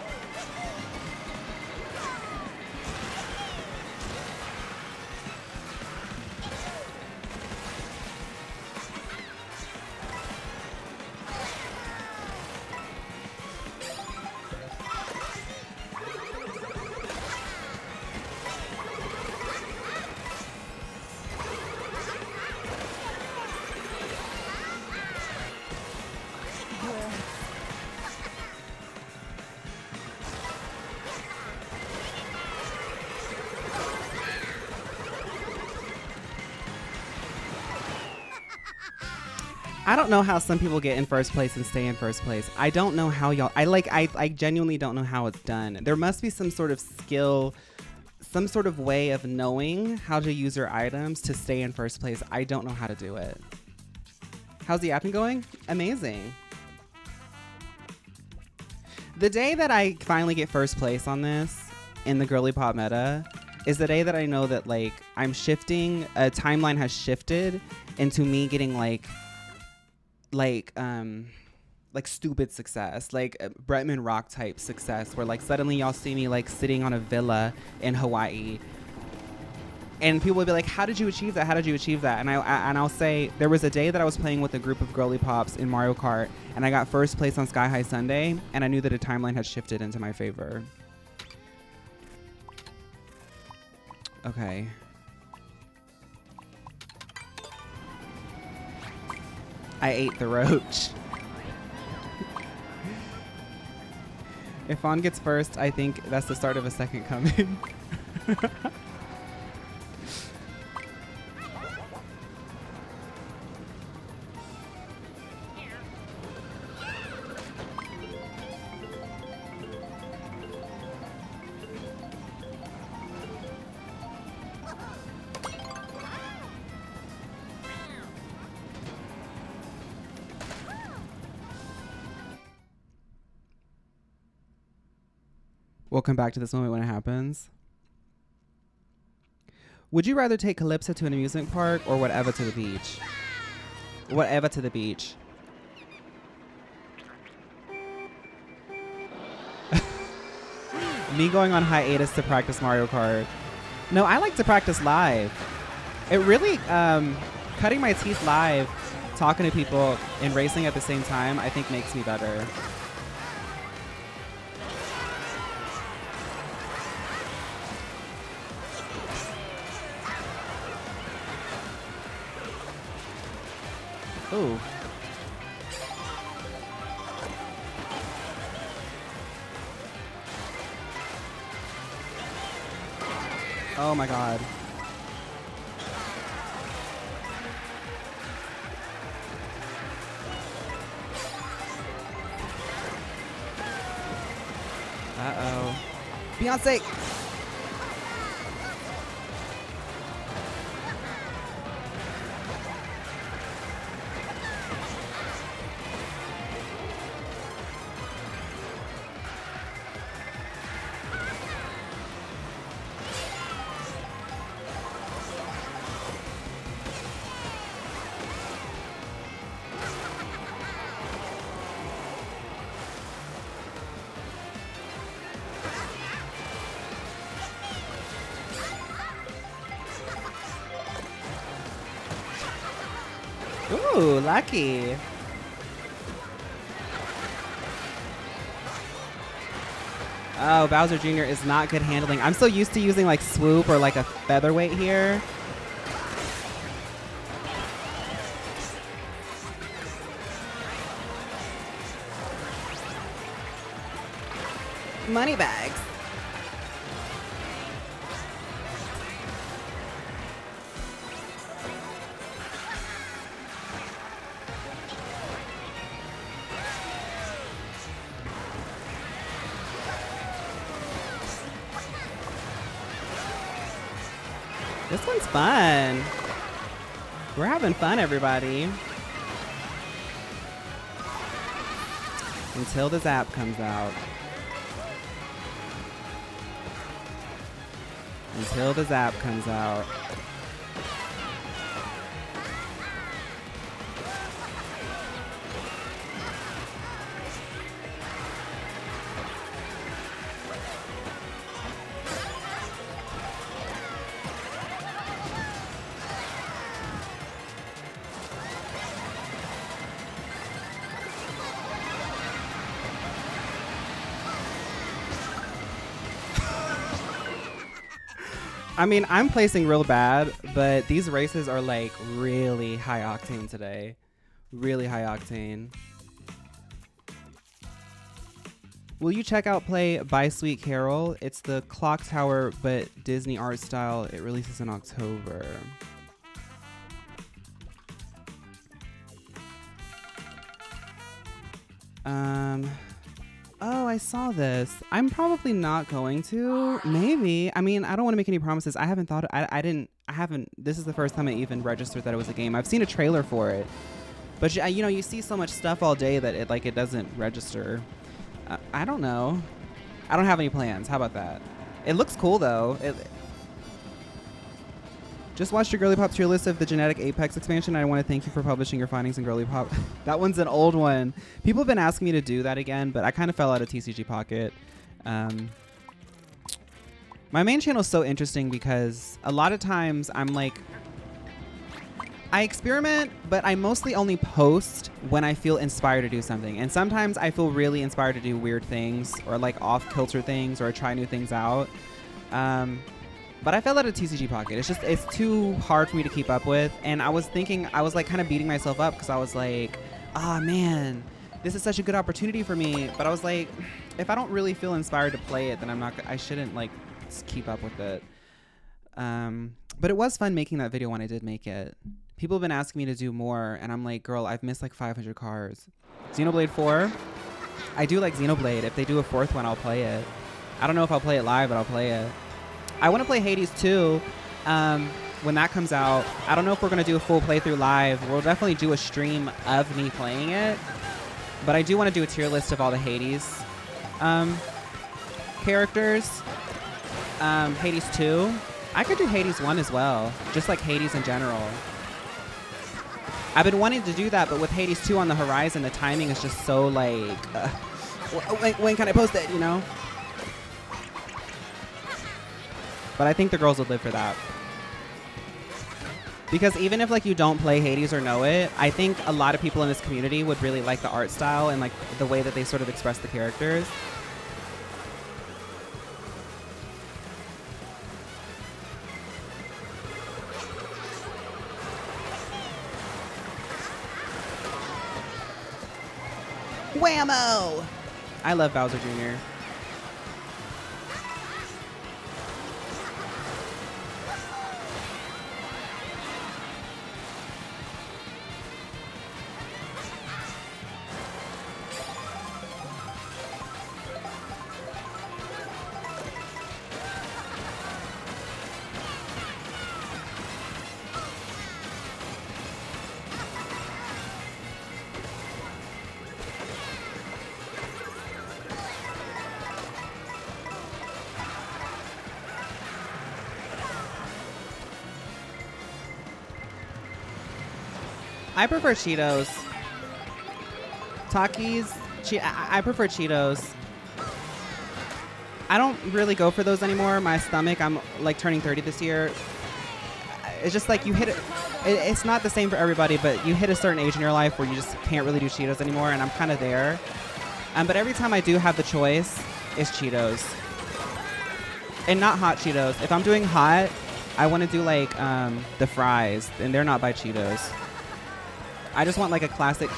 I don't know how some people get in first place and stay in first place. I don't know how y'all. I genuinely don't know how it's done. There must be some sort of skill, some sort of way of knowing how to use your items to stay in first place. I don't know how to do it. How's the apping going? Amazing. The day that I finally get first place on this in the girly pop meta is the day that I know that like I'm shifting. A timeline has shifted into me getting like stupid success, like Bretman Rock type success, where like suddenly y'all see me like sitting on a villa in Hawaii, and people will be like, "How did you achieve that? How did you achieve that?" And I'll say there was a day that I was playing with a group of girly pops in Mario Kart, and I got first place on Sky High Sunday, and I knew that a timeline had shifted into my favor. Okay. I ate the roach. If Fawn gets first, I think that's the start of a second coming. We'll come back to this moment when it happens. Would you rather take Calypso to an amusement park or whatever to the beach? Whatever to the beach. Me going on hiatus to practice Mario Kart. No, I like to practice live. It really, cutting my teeth live, talking to people and racing at the same time, I think makes me better. Ooh. Oh my God. Uh-oh. Beyonce! Ooh, lucky. Oh, Bowser Jr. is not good handling. I'm so used to using like swoop or like a featherweight here. Money bags. This one's fun. We're having fun, everybody. Until the zap comes out. Until the zap comes out. I mean, I'm placing real bad, but these races are like really high octane today. Really high octane. Will you check out play By Sweet Carol? It's the clock tower, but Disney art style. It releases in October. Oh, I saw this. I'm probably not going to. Maybe. I mean, I don't want to make any promises. I haven't thought. I haven't. This is the first time I even registered that it was a game. I've seen a trailer for it, but you know, you see so much stuff all day that it doesn't register. I don't know. I don't have any plans. How about that? It looks cool though. Just watched your Girly Pop tier list of the Genetic Apex expansion. I want to thank you for publishing your findings in Girly Pop. That one's an old one. People have been asking me to do that again, but I kind of fell out of TCG Pocket. My main channel is so interesting because a lot of times I'm like, I experiment, but I mostly only post when I feel inspired to do something. And sometimes I feel really inspired to do weird things or like off-kilter things or try new things out. But I fell out of TCG Pocket. It's too hard for me to keep up with. And I was like kind of beating myself up because I was like, ah, man, this is such a good opportunity for me. But I was like, if I don't really feel inspired to play it, then I shouldn't like keep up with it. But it was fun making that video when I did make it. People have been asking me to do more. And I'm like, girl, I've missed like 500 cars. Xenoblade 4. I do like Xenoblade. If they do a fourth one, I'll play it. I don't know if I'll play it live, but I'll play it. I want to play Hades 2 when that comes out. I don't know if we're going to do a full playthrough live. We'll definitely do a stream of me playing it. But I do want to do a tier list of all the Hades characters. Hades 2. I could do Hades 1 as well. Just like Hades in general. I've been wanting to do that, but with Hades 2 on the horizon, the timing is just so like... when can I post it, you know? But I think the girls would live for that. Because even if like you don't play Hades or know it, I think a lot of people in this community would really like the art style and like the way that they sort of express the characters. Whammo! I love Bowser Jr. I prefer Cheetos. Takis. I prefer Cheetos. I don't really go for those anymore. My stomach, I'm like turning 30 this year. It's just like you hit it. It's not the same for everybody, but you hit a certain age in your life where you just can't really do Cheetos anymore, and I'm kind of there. But every time I do have the choice, it's Cheetos. And not hot Cheetos. If I'm doing hot, I want to do like the fries, and they're not by Cheetos. I just want like a classic.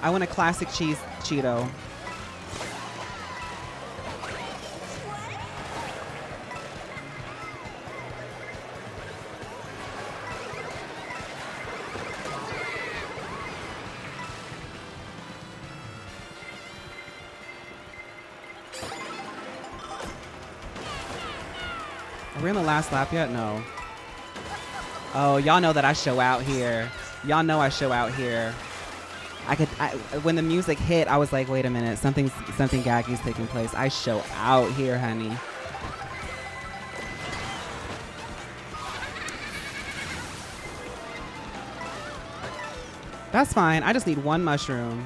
I want a classic cheese Cheeto. Are we on the last lap yet? No. Oh, y'all know that I show out here. Y'all know I show out here. When the music hit, I was like, wait a minute, something gaggy is taking place. I show out here, honey. That's fine. I just need one mushroom.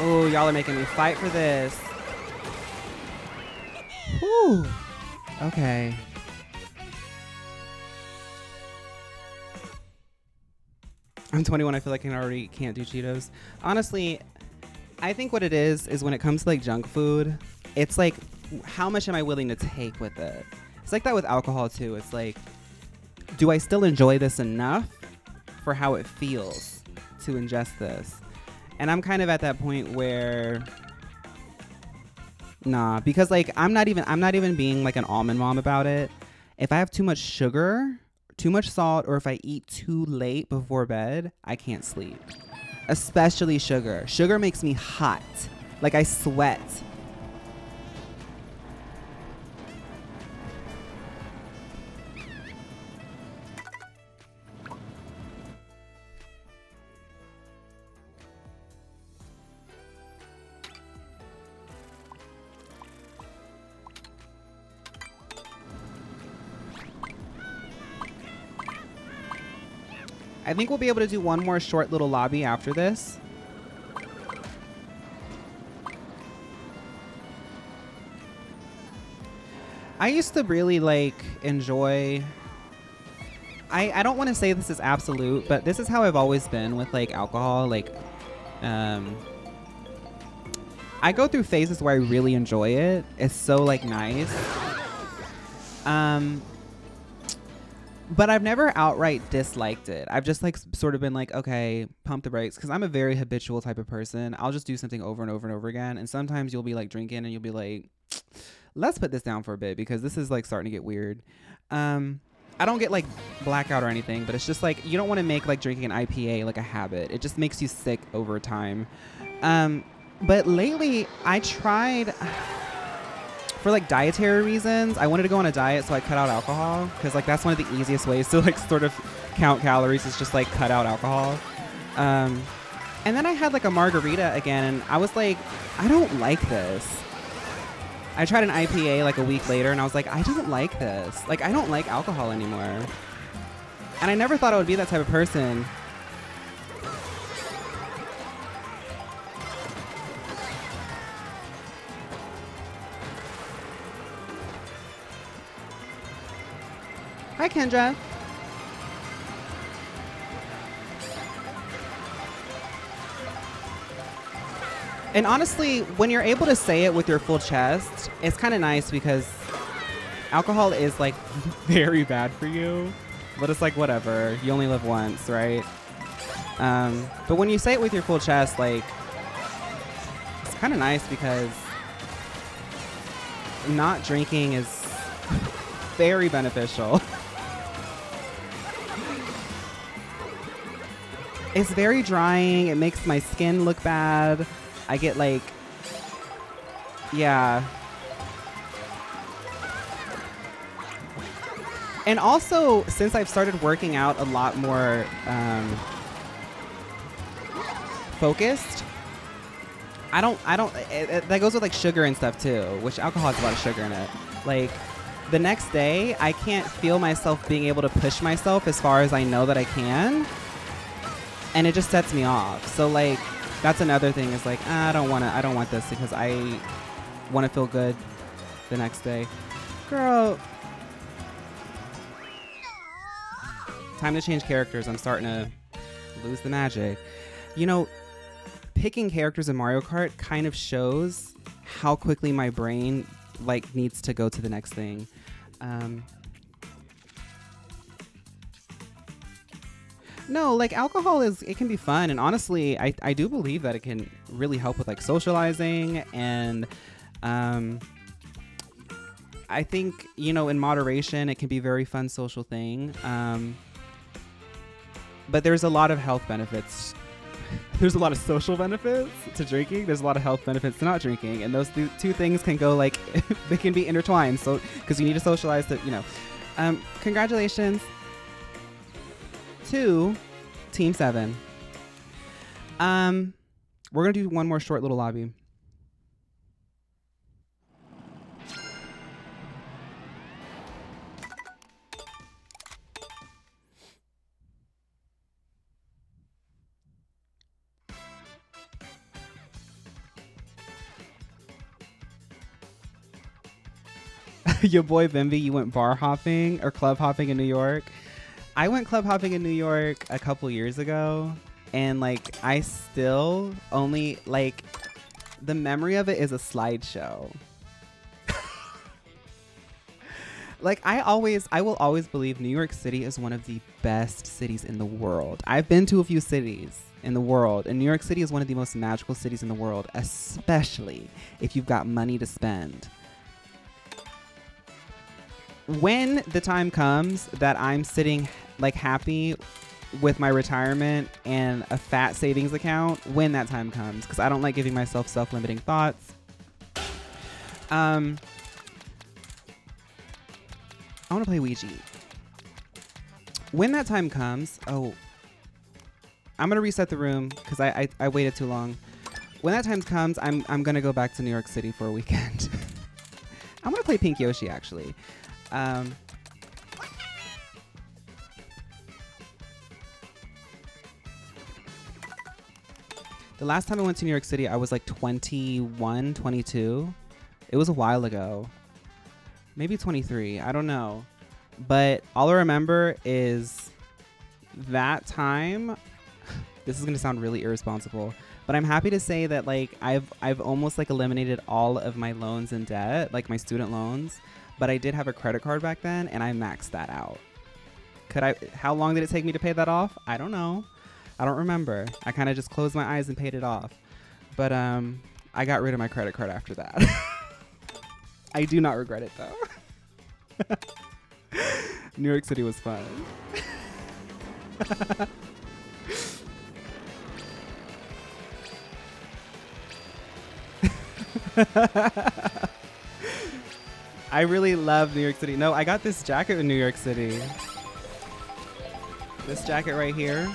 Oh, y'all are making me fight for this. Whew. Okay. I'm 21. I feel like I already can't do Cheetos. Honestly, I think what it is when it comes to like junk food, it's like, how much am I willing to take with it? It's like that with alcohol too. It's like, do I still enjoy this enough for how it feels to ingest this? And I'm kind of at that point where, nah, because like I'm not even being like an almond mom about it. If I have too much sugar, too much salt, or if I eat too late before bed, I can't sleep. Especially sugar. Sugar makes me hot. Like I sweat. I think we'll be able to do one more short little lobby after this. I used to really like enjoy, I don't want to say this is absolute, but this is how I've always been with like alcohol. Like, I go through phases where I really enjoy it. It's so like nice. But I've never outright disliked it. I've just like sort of been like, okay, pump the brakes. Because I'm a very habitual type of person. I'll just do something over and over and over again. And sometimes you'll be like drinking and you'll be like, let's put this down for a bit because this is like starting to get weird. I don't get like blackout or anything, but it's just like you don't want to make like drinking an IPA like a habit. It just makes you sick over time. But lately I tried... For like dietary reasons, I wanted to go on a diet, so I cut out alcohol because like that's one of the easiest ways to like sort of count calories is just like cut out alcohol. And then I had like a margarita again, and I was like, I don't like this. I tried an IPA like a week later, and I was like, I don't like this. Like I don't like alcohol anymore. And I never thought I would be that type of person. Hi, Kendra. And honestly, when you're able to say it with your full chest, it's kind of nice because alcohol is like very bad for you, but it's like whatever. You only live once, right? But when you say it with your full chest, like it's kind of nice because not drinking is very beneficial. It's very drying. It makes my skin look bad. I get like, yeah. And also, since I've started working out a lot more focused, that goes with like sugar and stuff too, which alcohol has a lot of sugar in it. Like the next day, I can't feel myself being able to push myself as far as I know that I can. And it just sets me off. So like, that's another thing is like, I don't want this because I want to feel good the next day. Girl. Time to change characters. I'm starting to lose the magic. You know, picking characters in Mario Kart kind of shows how quickly my brain like needs to go to the next thing. No, like alcohol it can be fun. And honestly, I do believe that it can really help with like socializing. And I think, you know, in moderation, it can be a very fun social thing. But there's a lot of health benefits. There's a lot of social benefits to drinking. There's a lot of health benefits to not drinking. And those two things can go like, they can be intertwined. So, because you need to socialize to, you know. Congratulations to Team 7. We're going to do one more short little lobby. Your boy Bimby, you went bar hopping or club hopping in New York. I went club hopping in New York a couple years ago, and like I still only like the memory of it is a slideshow. Like I will always believe New York City is one of the best cities in the world. I've been to a few cities in the world, and New York City is one of the most magical cities in the world, especially if you've got money to spend. When the time comes that I'm sitting like happy with my retirement and a fat savings account, when that time comes, because I don't like giving myself self-limiting thoughts. I want to play Ouija. When that time comes, I'm going to reset the room because I waited too long. When that time comes, I'm going to go back to New York City for a weekend. I'm going to play Pink Yoshi, actually. The last time I went to New York City, I was like 21, 22. It was a while ago. Maybe 23. I don't know. But all I remember is that time. This is going to sound really irresponsible, but I'm happy to say that like I've almost like eliminated all of my loans and debt, like my student loans. But I did have a credit card back then, and I maxed that out. How long did it take me to pay that off? I don't know. I don't remember. I kind of just closed my eyes and paid it off. But I got rid of my credit card after that. I do not regret it, though. New York City was fun. I really love New York City. No, I got this jacket in New York City. This jacket right here.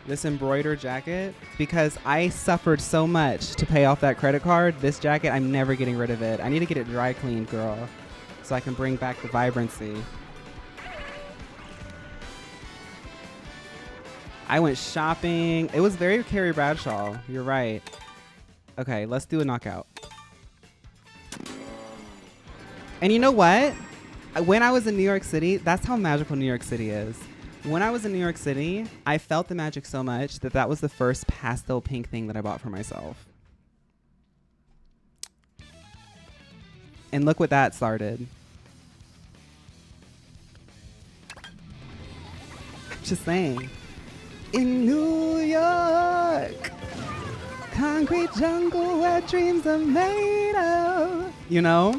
This embroidered jacket. Because I suffered so much to pay off that credit card. This jacket, I'm never getting rid of it. I need to get it dry cleaned, girl. So I can bring back the vibrancy. I went shopping. It was very Carrie Bradshaw. You're right. Okay, let's do a knockout. And you know what? When I was in New York City, that's how magical New York City is. When I was in New York City, I felt the magic so much that was the first pastel pink thing that I bought for myself. And look what that started. I'm just saying. In New York, concrete jungle where dreams are made of. You know?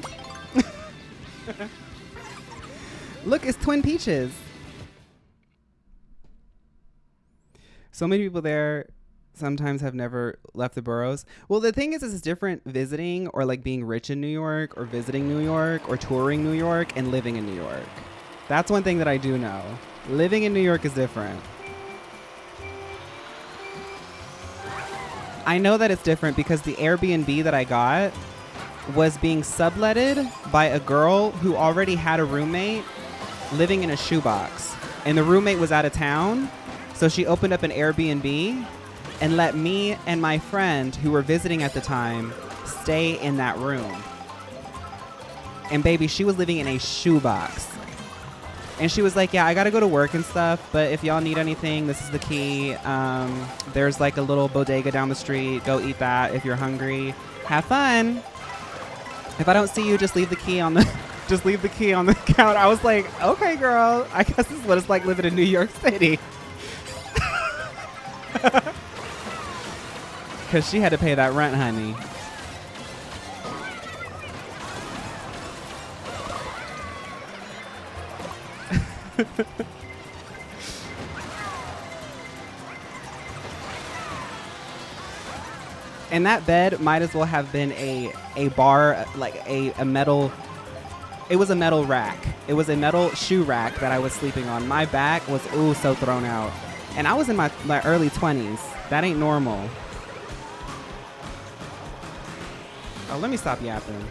Look, it's Twin Peaches. So many people there sometimes have never left the boroughs. Well, the thing is it's different visiting or like being rich in New York or visiting New York or touring New York and living in New York. That's one thing that I do know. Living in New York is different. I know that it's different because the Airbnb that I got was being subletted by a girl who already had a roommate living in a shoebox. And the roommate was out of town. So she opened up an Airbnb and let me and my friend who were visiting at the time stay in that room. And baby, she was living in a shoebox. And she was like, yeah, I got to go to work and stuff, but if y'all need anything, this is the key. There's like a little bodega down the street. Go eat that if you're hungry. Have fun. If I don't see you, just leave the key on the just leave the key on the counter. I was like, okay, girl, I guess this is what it's like living in New York City. Because she had to pay that rent, honey. And that bed might as well have been a bar, like a metal. It was a metal rack. It was a metal shoe rack that I was sleeping on. My back was, ooh, so thrown out. And I was in my early 20s. That ain't normal. Oh, let me stop yapping.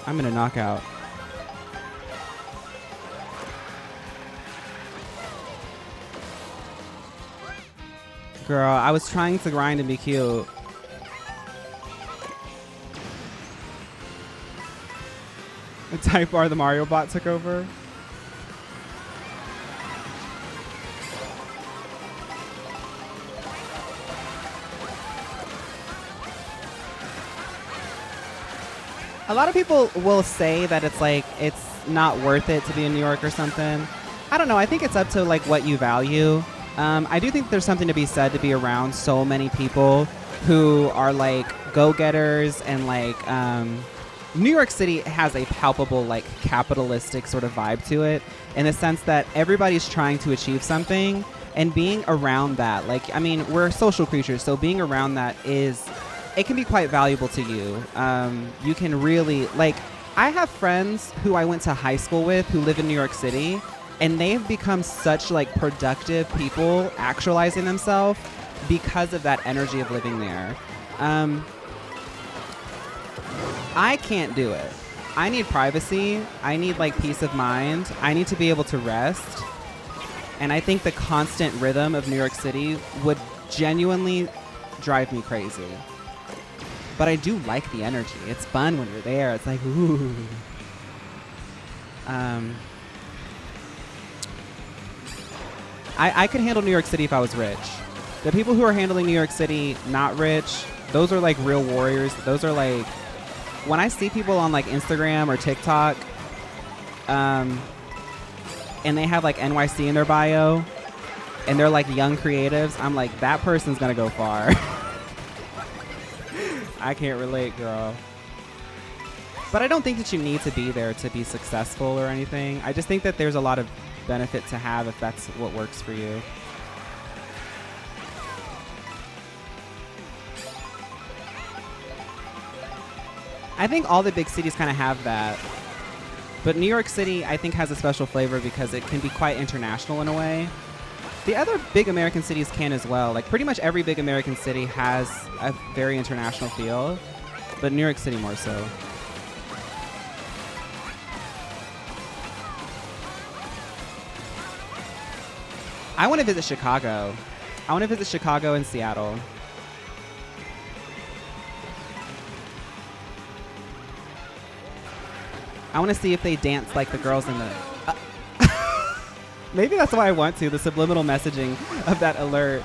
I'm in a knockout. Girl, I was trying to grind and be cute. The Type R, the Mario bot took over. A lot of people will say that it's like, it's not worth it to be in New York or something. I don't know. I think it's up to like what you value. I do think there's something to be said to be around so many people who are like go-getters and like New York City has a palpable like capitalistic sort of vibe to it in the sense that everybody's trying to achieve something, and being around that, like, I mean, we're social creatures, so being around that it can be quite valuable to you. You can really, like, I have friends who I went to high school with who live in New York City, and they've become such like productive people actualizing themselves because of that energy of living there. I can't do it. I need privacy. I need like peace of mind. I need to be able to rest. And I think the constant rhythm of New York City would genuinely drive me crazy. But I do like the energy. It's fun when you're there. It's like, ooh. I could handle New York City if I was rich. The people who are handling New York City not rich, those are like real warriors. Those are like, when I see people on like Instagram or TikTok, and they have like NYC in their bio, and they're like young creatives, I'm like, that person's gonna go far. I can't relate, girl. But I don't think that you need to be there to be successful or anything. I just think that there's a lot of benefit to have if that's what works for you. I think all the big cities kind of have that. But New York City, I think, has a special flavor because it can be quite international in a way. The other big American cities can as well. Like, pretty much every big American city has a very international feel, but New York City more so. I want to visit Chicago. I want to visit Chicago and Seattle. I want to see if they dance like the girls in the... Maybe that's why I want to, the subliminal messaging of that alert.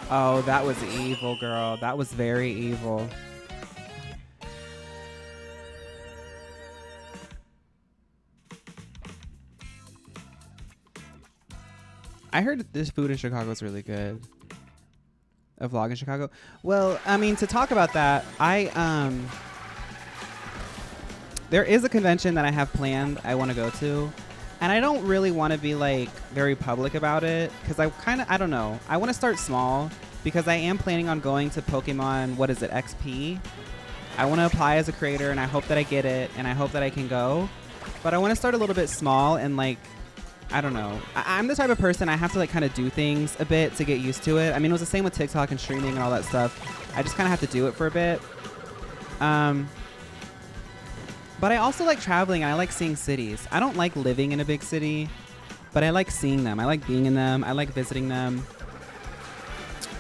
Oh, that was evil, girl. That was very evil. I heard this food in Chicago is really good. A vlog in Chicago. Well, I mean, to talk about that, there is a convention that I have planned I want to go to. And I don't really want to be like very public about it because I don't know. I want to start small because I am planning on going to Pokemon, what is it, XP? I want to apply as a creator and I hope that I get it and I hope that I can go. But I want to start a little bit small and like, I don't know. I'm the type of person I have to like kind of do things a bit to get used to it. I mean, it was the same with TikTok and streaming and all that stuff. I just kind of have to do it for a bit. But I also like traveling and I like seeing cities. I don't like living in a big city, but I like seeing them. I like being in them. I like visiting them.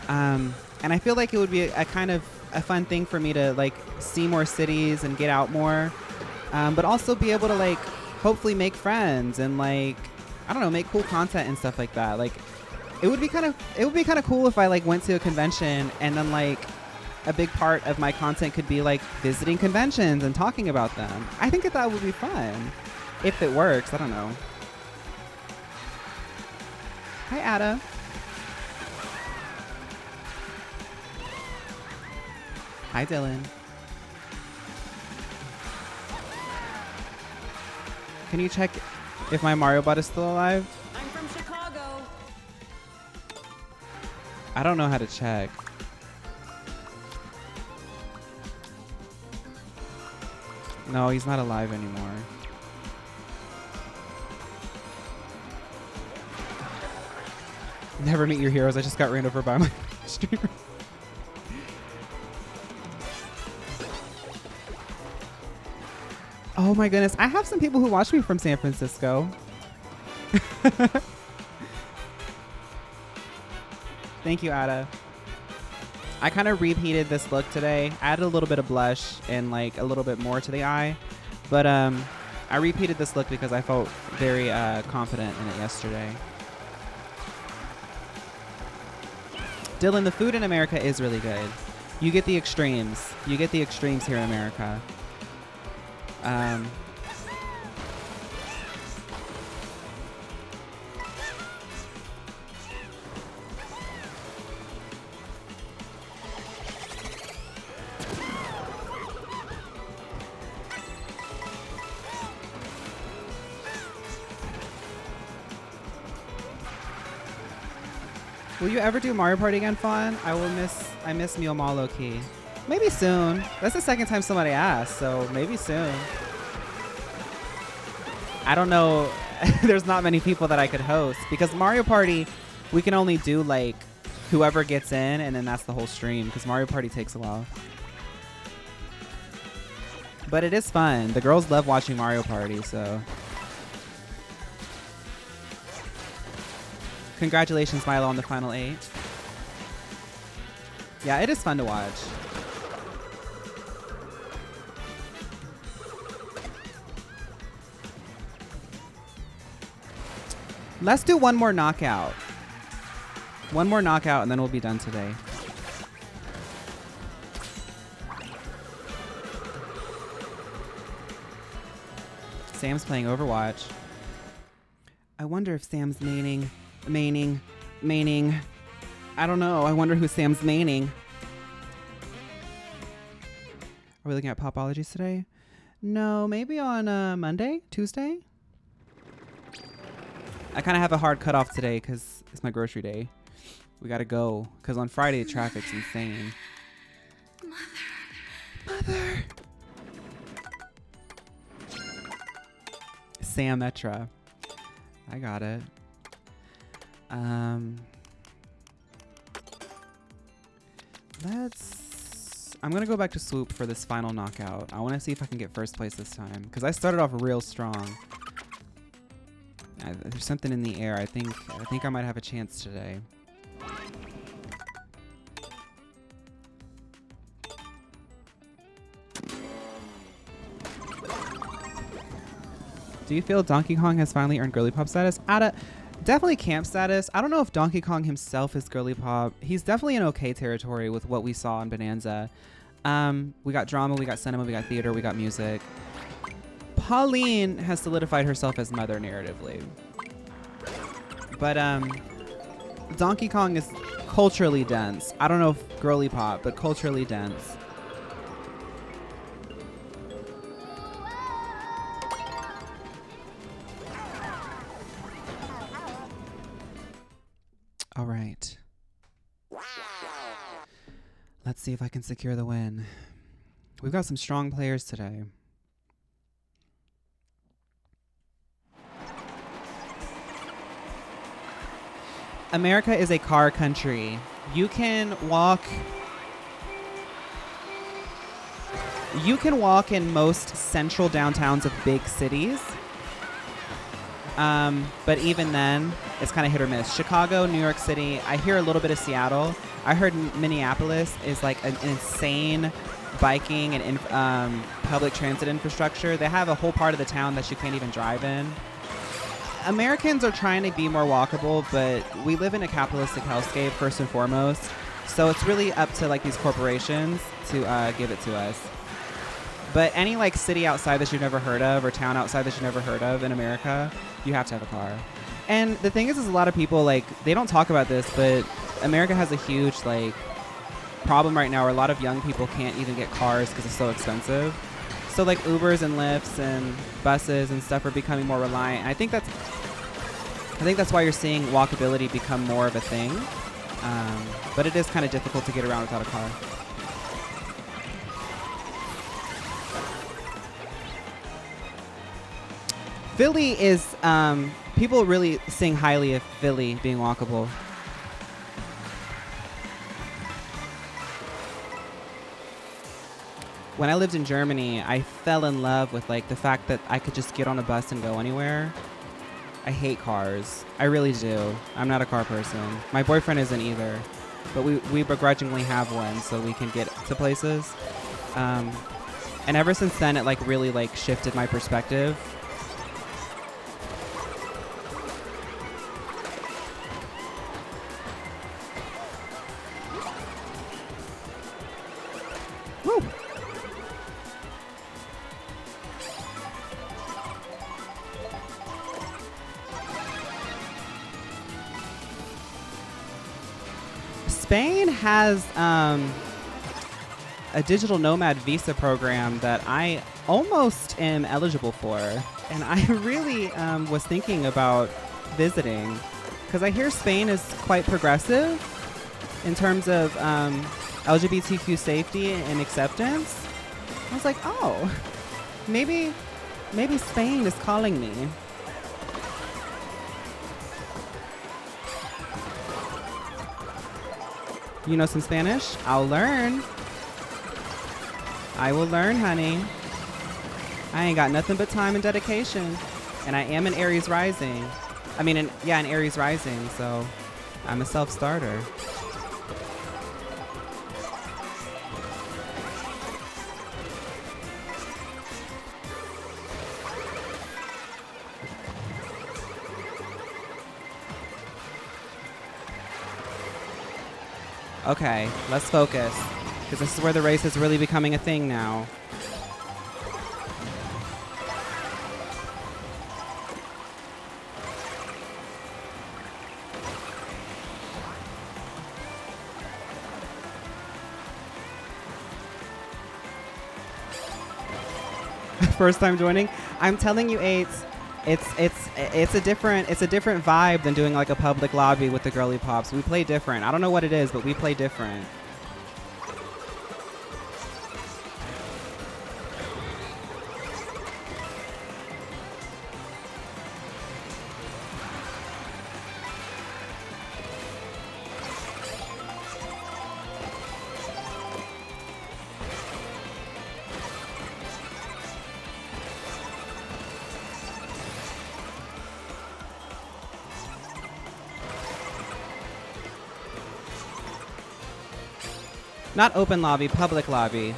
And I feel like it would be a kind of a fun thing for me to like see more cities and get out more. But also be able to like hopefully make friends and like, I don't know, make cool content and stuff like that. Like it would be kind of cool if I like went to a convention and then like a big part of my content could be like visiting conventions and talking about them. I think that would be fun if it works. I don't know. Hi, Ada. Hi, Dylan. Can you check if my Mario bot is still alive? I'm from Chicago. I don't know how to check. No, he's not alive anymore. Never meet your heroes. I just got ran over by my streamer. Oh my goodness. I have some people who watch me from San Francisco. Thank you, Ada. I kind of repeated this look today. Added a little bit of blush and like a little bit more to the eye. But I repeated this look because I felt very confident in it yesterday. Dylan, the food in America is really good. You get the extremes. You get the extremes here in America. Will you ever do Mario Party again, Fawn? I miss Meal Mall low key. Maybe soon. That's the second time somebody asked, so maybe soon. I don't know. There's not many people that I could host because Mario Party, we can only do like whoever gets in and then that's the whole stream because Mario Party takes a while. But it is fun. The girls love watching Mario Party, so. Congratulations, Milo, on the final 8. Yeah, it is fun to watch. Let's do one more knockout. One more knockout and then we'll be done today. Sam's playing Overwatch. I wonder if Sam's maining. I don't know. I wonder who Sam's maining. Are we looking at Popologies today? No, maybe on Monday? Tuesday? I kind of have a hard cutoff today because it's my grocery day. We got to go because on Friday, traffic's insane. Mother. Sam Metra. I got it. I'm gonna go back to Swoop for this final knockout. I want to see if I can get first place this time because I started off real strong. There's something in the air. I think I might have a chance today. Do you feel Donkey Kong has finally earned girly pop status? Definitely camp status. I don't know if Donkey Kong himself is girly pop. He's definitely in okay territory with what we saw in Bonanza. We got drama, we got cinema, we got theater, we got music. Pauline has solidified herself as mother narratively. But Donkey Kong is culturally dense. I don't know if girly pop, but culturally dense. All right. Let's see if I can secure the win. We've got some strong players today. America is a car country. You can walk in most central downtowns of big cities. But even then, it's kind of hit or miss. Chicago, New York City, I hear a little bit of Seattle. I heard Minneapolis is like an insane biking and public transit infrastructure. They have a whole part of the town that you can't even drive in. Americans are trying to be more walkable, but we live in a capitalistic hellscape first and foremost. So it's really up to like these corporations to give it to us. But any like city outside that you've never heard of or town outside that you've never heard of in America, you have to have a car. And the thing is a lot of people like they don't talk about this, but America has a huge like problem right now where a lot of young people can't even get cars because it's so expensive. So like Ubers and Lyfts and buses and stuff are becoming more reliant. And I think that's why you're seeing walkability become more of a thing. But it is kind of difficult to get around without a car. Philly is, people really sing highly of Philly being walkable. When I lived in Germany, I fell in love with like the fact that I could just get on a bus and go anywhere. I hate cars. I really do. I'm not a car person. My boyfriend isn't either, but we begrudgingly have one so we can get to places. And ever since then, it like really like shifted my perspective. Woo! Spain has a digital nomad visa program that I almost am eligible for. And I really was thinking about visiting because I hear Spain is quite progressive in terms of LGBTQ safety and acceptance. I was like, oh, maybe Spain is calling me. You know some Spanish? I'll learn. I will learn, honey. I ain't got nothing but time and dedication. And I am an Aries rising. an Aries rising, so I'm a self-starter. Okay, let's focus, because this is where the race is really becoming a thing now. First time joining? I'm telling you, it's a different vibe than doing like a public lobby with the girly pops. We play different. I don't know what it is, but we play different. Not open lobby, public lobby.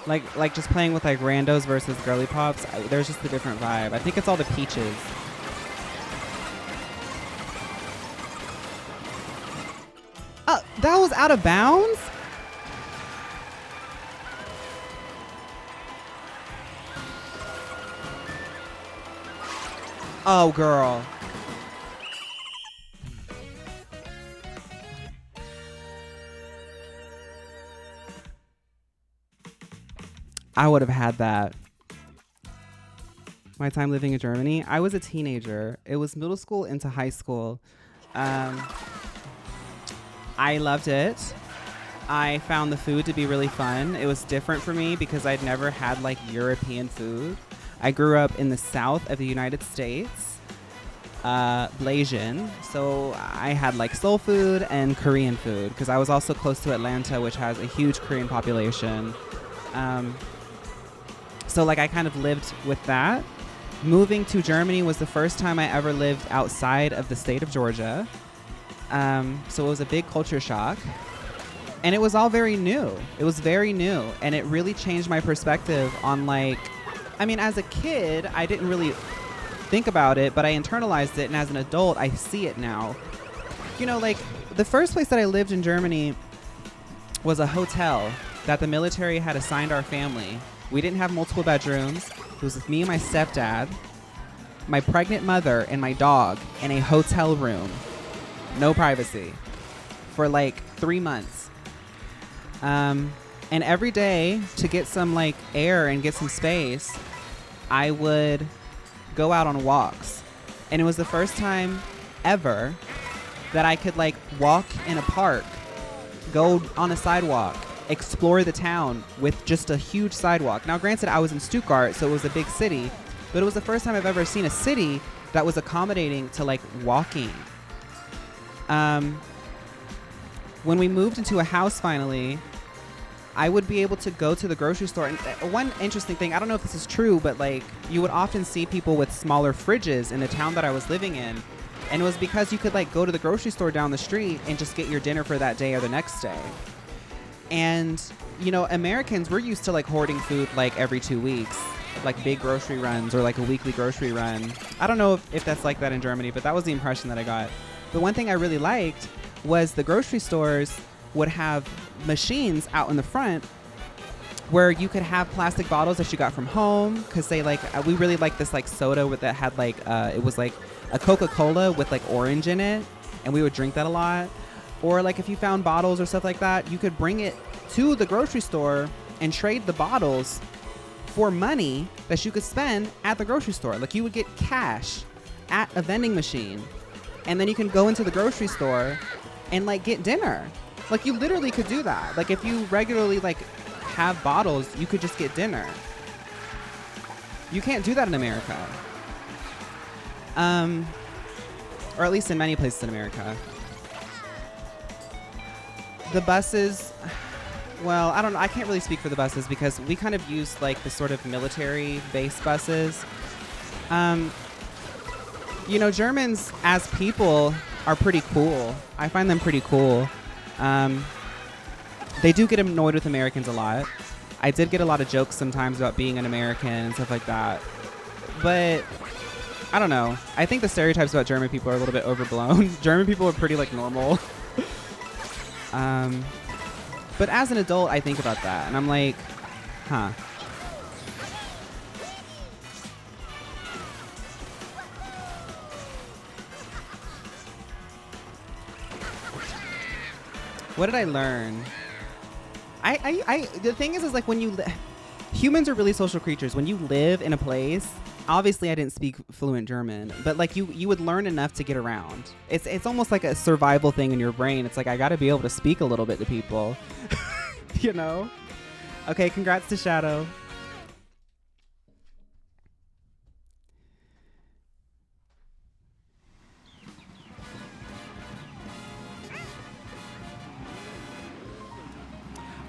Like just playing with like randos versus girly pops. There's just a different vibe. I think it's all the peaches. That was out of bounds? Oh, girl. I would have had that. My time living in Germany, I was a teenager. It was middle school into high school. I loved it. I found the food to be really fun. It was different for me because I'd never had like European food. I grew up in the south of the United States, Blasian. So I had like soul food and Korean food because I was also close to Atlanta, which has a huge Korean population. So like I kind of lived with that. Moving to Germany was the first time I ever lived outside of the state of Georgia. So it was a big culture shock. And it was all very new. It was very new. And it really changed my perspective on like, I mean, as a kid, I didn't really think about it, but I internalized it. And as an adult, I see it now. You know, like the first place that I lived in Germany was a hotel that the military had assigned our family. We didn't have multiple bedrooms. It was with me and my stepdad, my pregnant mother, and my dog in a hotel room. No privacy. For like 3 months. And every day to get some like air and get some space, I would go out on walks. And it was the first time ever that I could like walk in a park, go on a sidewalk, explore the town with just a huge sidewalk. Now, granted, I was in Stuttgart, so it was a big city, but it was the first time I've ever seen a city that was accommodating to like walking. When we moved into a house finally, I would be able to go to the grocery store. And one interesting thing, I don't know if this is true, but like you would often see people with smaller fridges in the town that I was living in. And it was because you could like go to the grocery store down the street and just get your dinner for that day or the next day. And, you know, Americans, we're used to like hoarding food like every 2 weeks, like big grocery runs or like a weekly grocery run. I don't know if that's like that in Germany, but that was the impression that I got. But one thing I really liked was the grocery stores would have machines out in the front where you could have plastic bottles that you got from home because they like we really liked this like soda that had like it was like a Coca-Cola with like orange in it, and we would drink that a lot. Or like if you found bottles or stuff like that, you could bring it to the grocery store and trade the bottles for money that you could spend at the grocery store. Like you would get cash at a vending machine, and then you can go into the grocery store and like get dinner. Like you literally could do that. Like if you regularly like have bottles, you could just get dinner. You can't do that in America. Or at least in many places in America. The buses, well, I don't know. I can't really speak for the buses because we kind of use like the sort of military base buses. You know, Germans as people are pretty cool. I find them pretty cool. They do get annoyed with Americans a lot. I did get a lot of jokes sometimes about being an American and stuff like that. But I don't know. I think the stereotypes about German people are a little bit overblown. German people are pretty like normal. But as an adult, I think about that and I'm like, huh. What did I learn? The thing is like when you humans are really social creatures. When you live in a place, obviously I didn't speak fluent German, but like you would learn enough to get around. It's almost like a survival thing in your brain. It's like I got to be able to speak a little bit to people. You know? Okay, congrats to Shadow.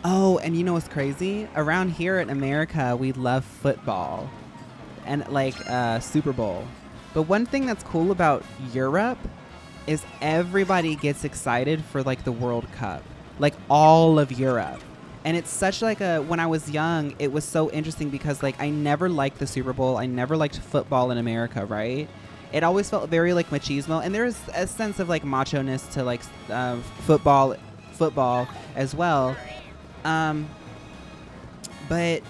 Oh, and you know what's crazy? Around here in America, we love football and like Super Bowl. But one thing that's cool about Europe is everybody gets excited for like the World Cup, like all of Europe. And it's such like when I was young, it was so interesting because like I never liked the Super Bowl. I never liked football in America, right? It always felt very like machismo. And there's a sense of like macho-ness to like football as well. But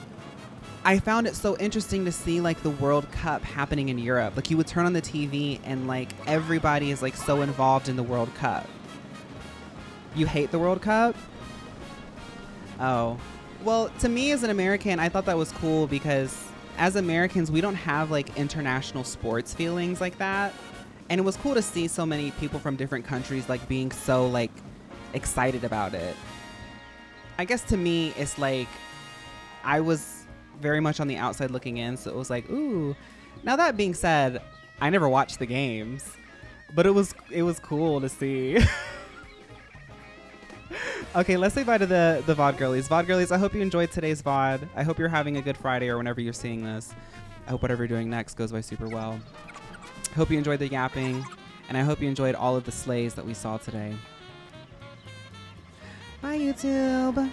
I found it so interesting to see like the World Cup happening in Europe. Like you would turn on the TV and like everybody is like so involved in the World Cup. You hate the World Cup? Oh, Well, to me as an American, I thought that was cool because as Americans, we don't have like international sports feelings like that. And it was cool to see so many people from different countries like being so like excited about it. I guess to me, it's like I was very much on the outside looking in. So it was like, ooh. Now that being said, I never watched the games, but it was cool to see. Okay, let's say bye to the VOD girlies. VOD girlies, I hope you enjoyed today's VOD. I hope you're having a good Friday or whenever you're seeing this. I hope whatever you're doing next goes by super well. I hope you enjoyed the yapping, and I hope you enjoyed all of the slays that we saw today. Bye, YouTube.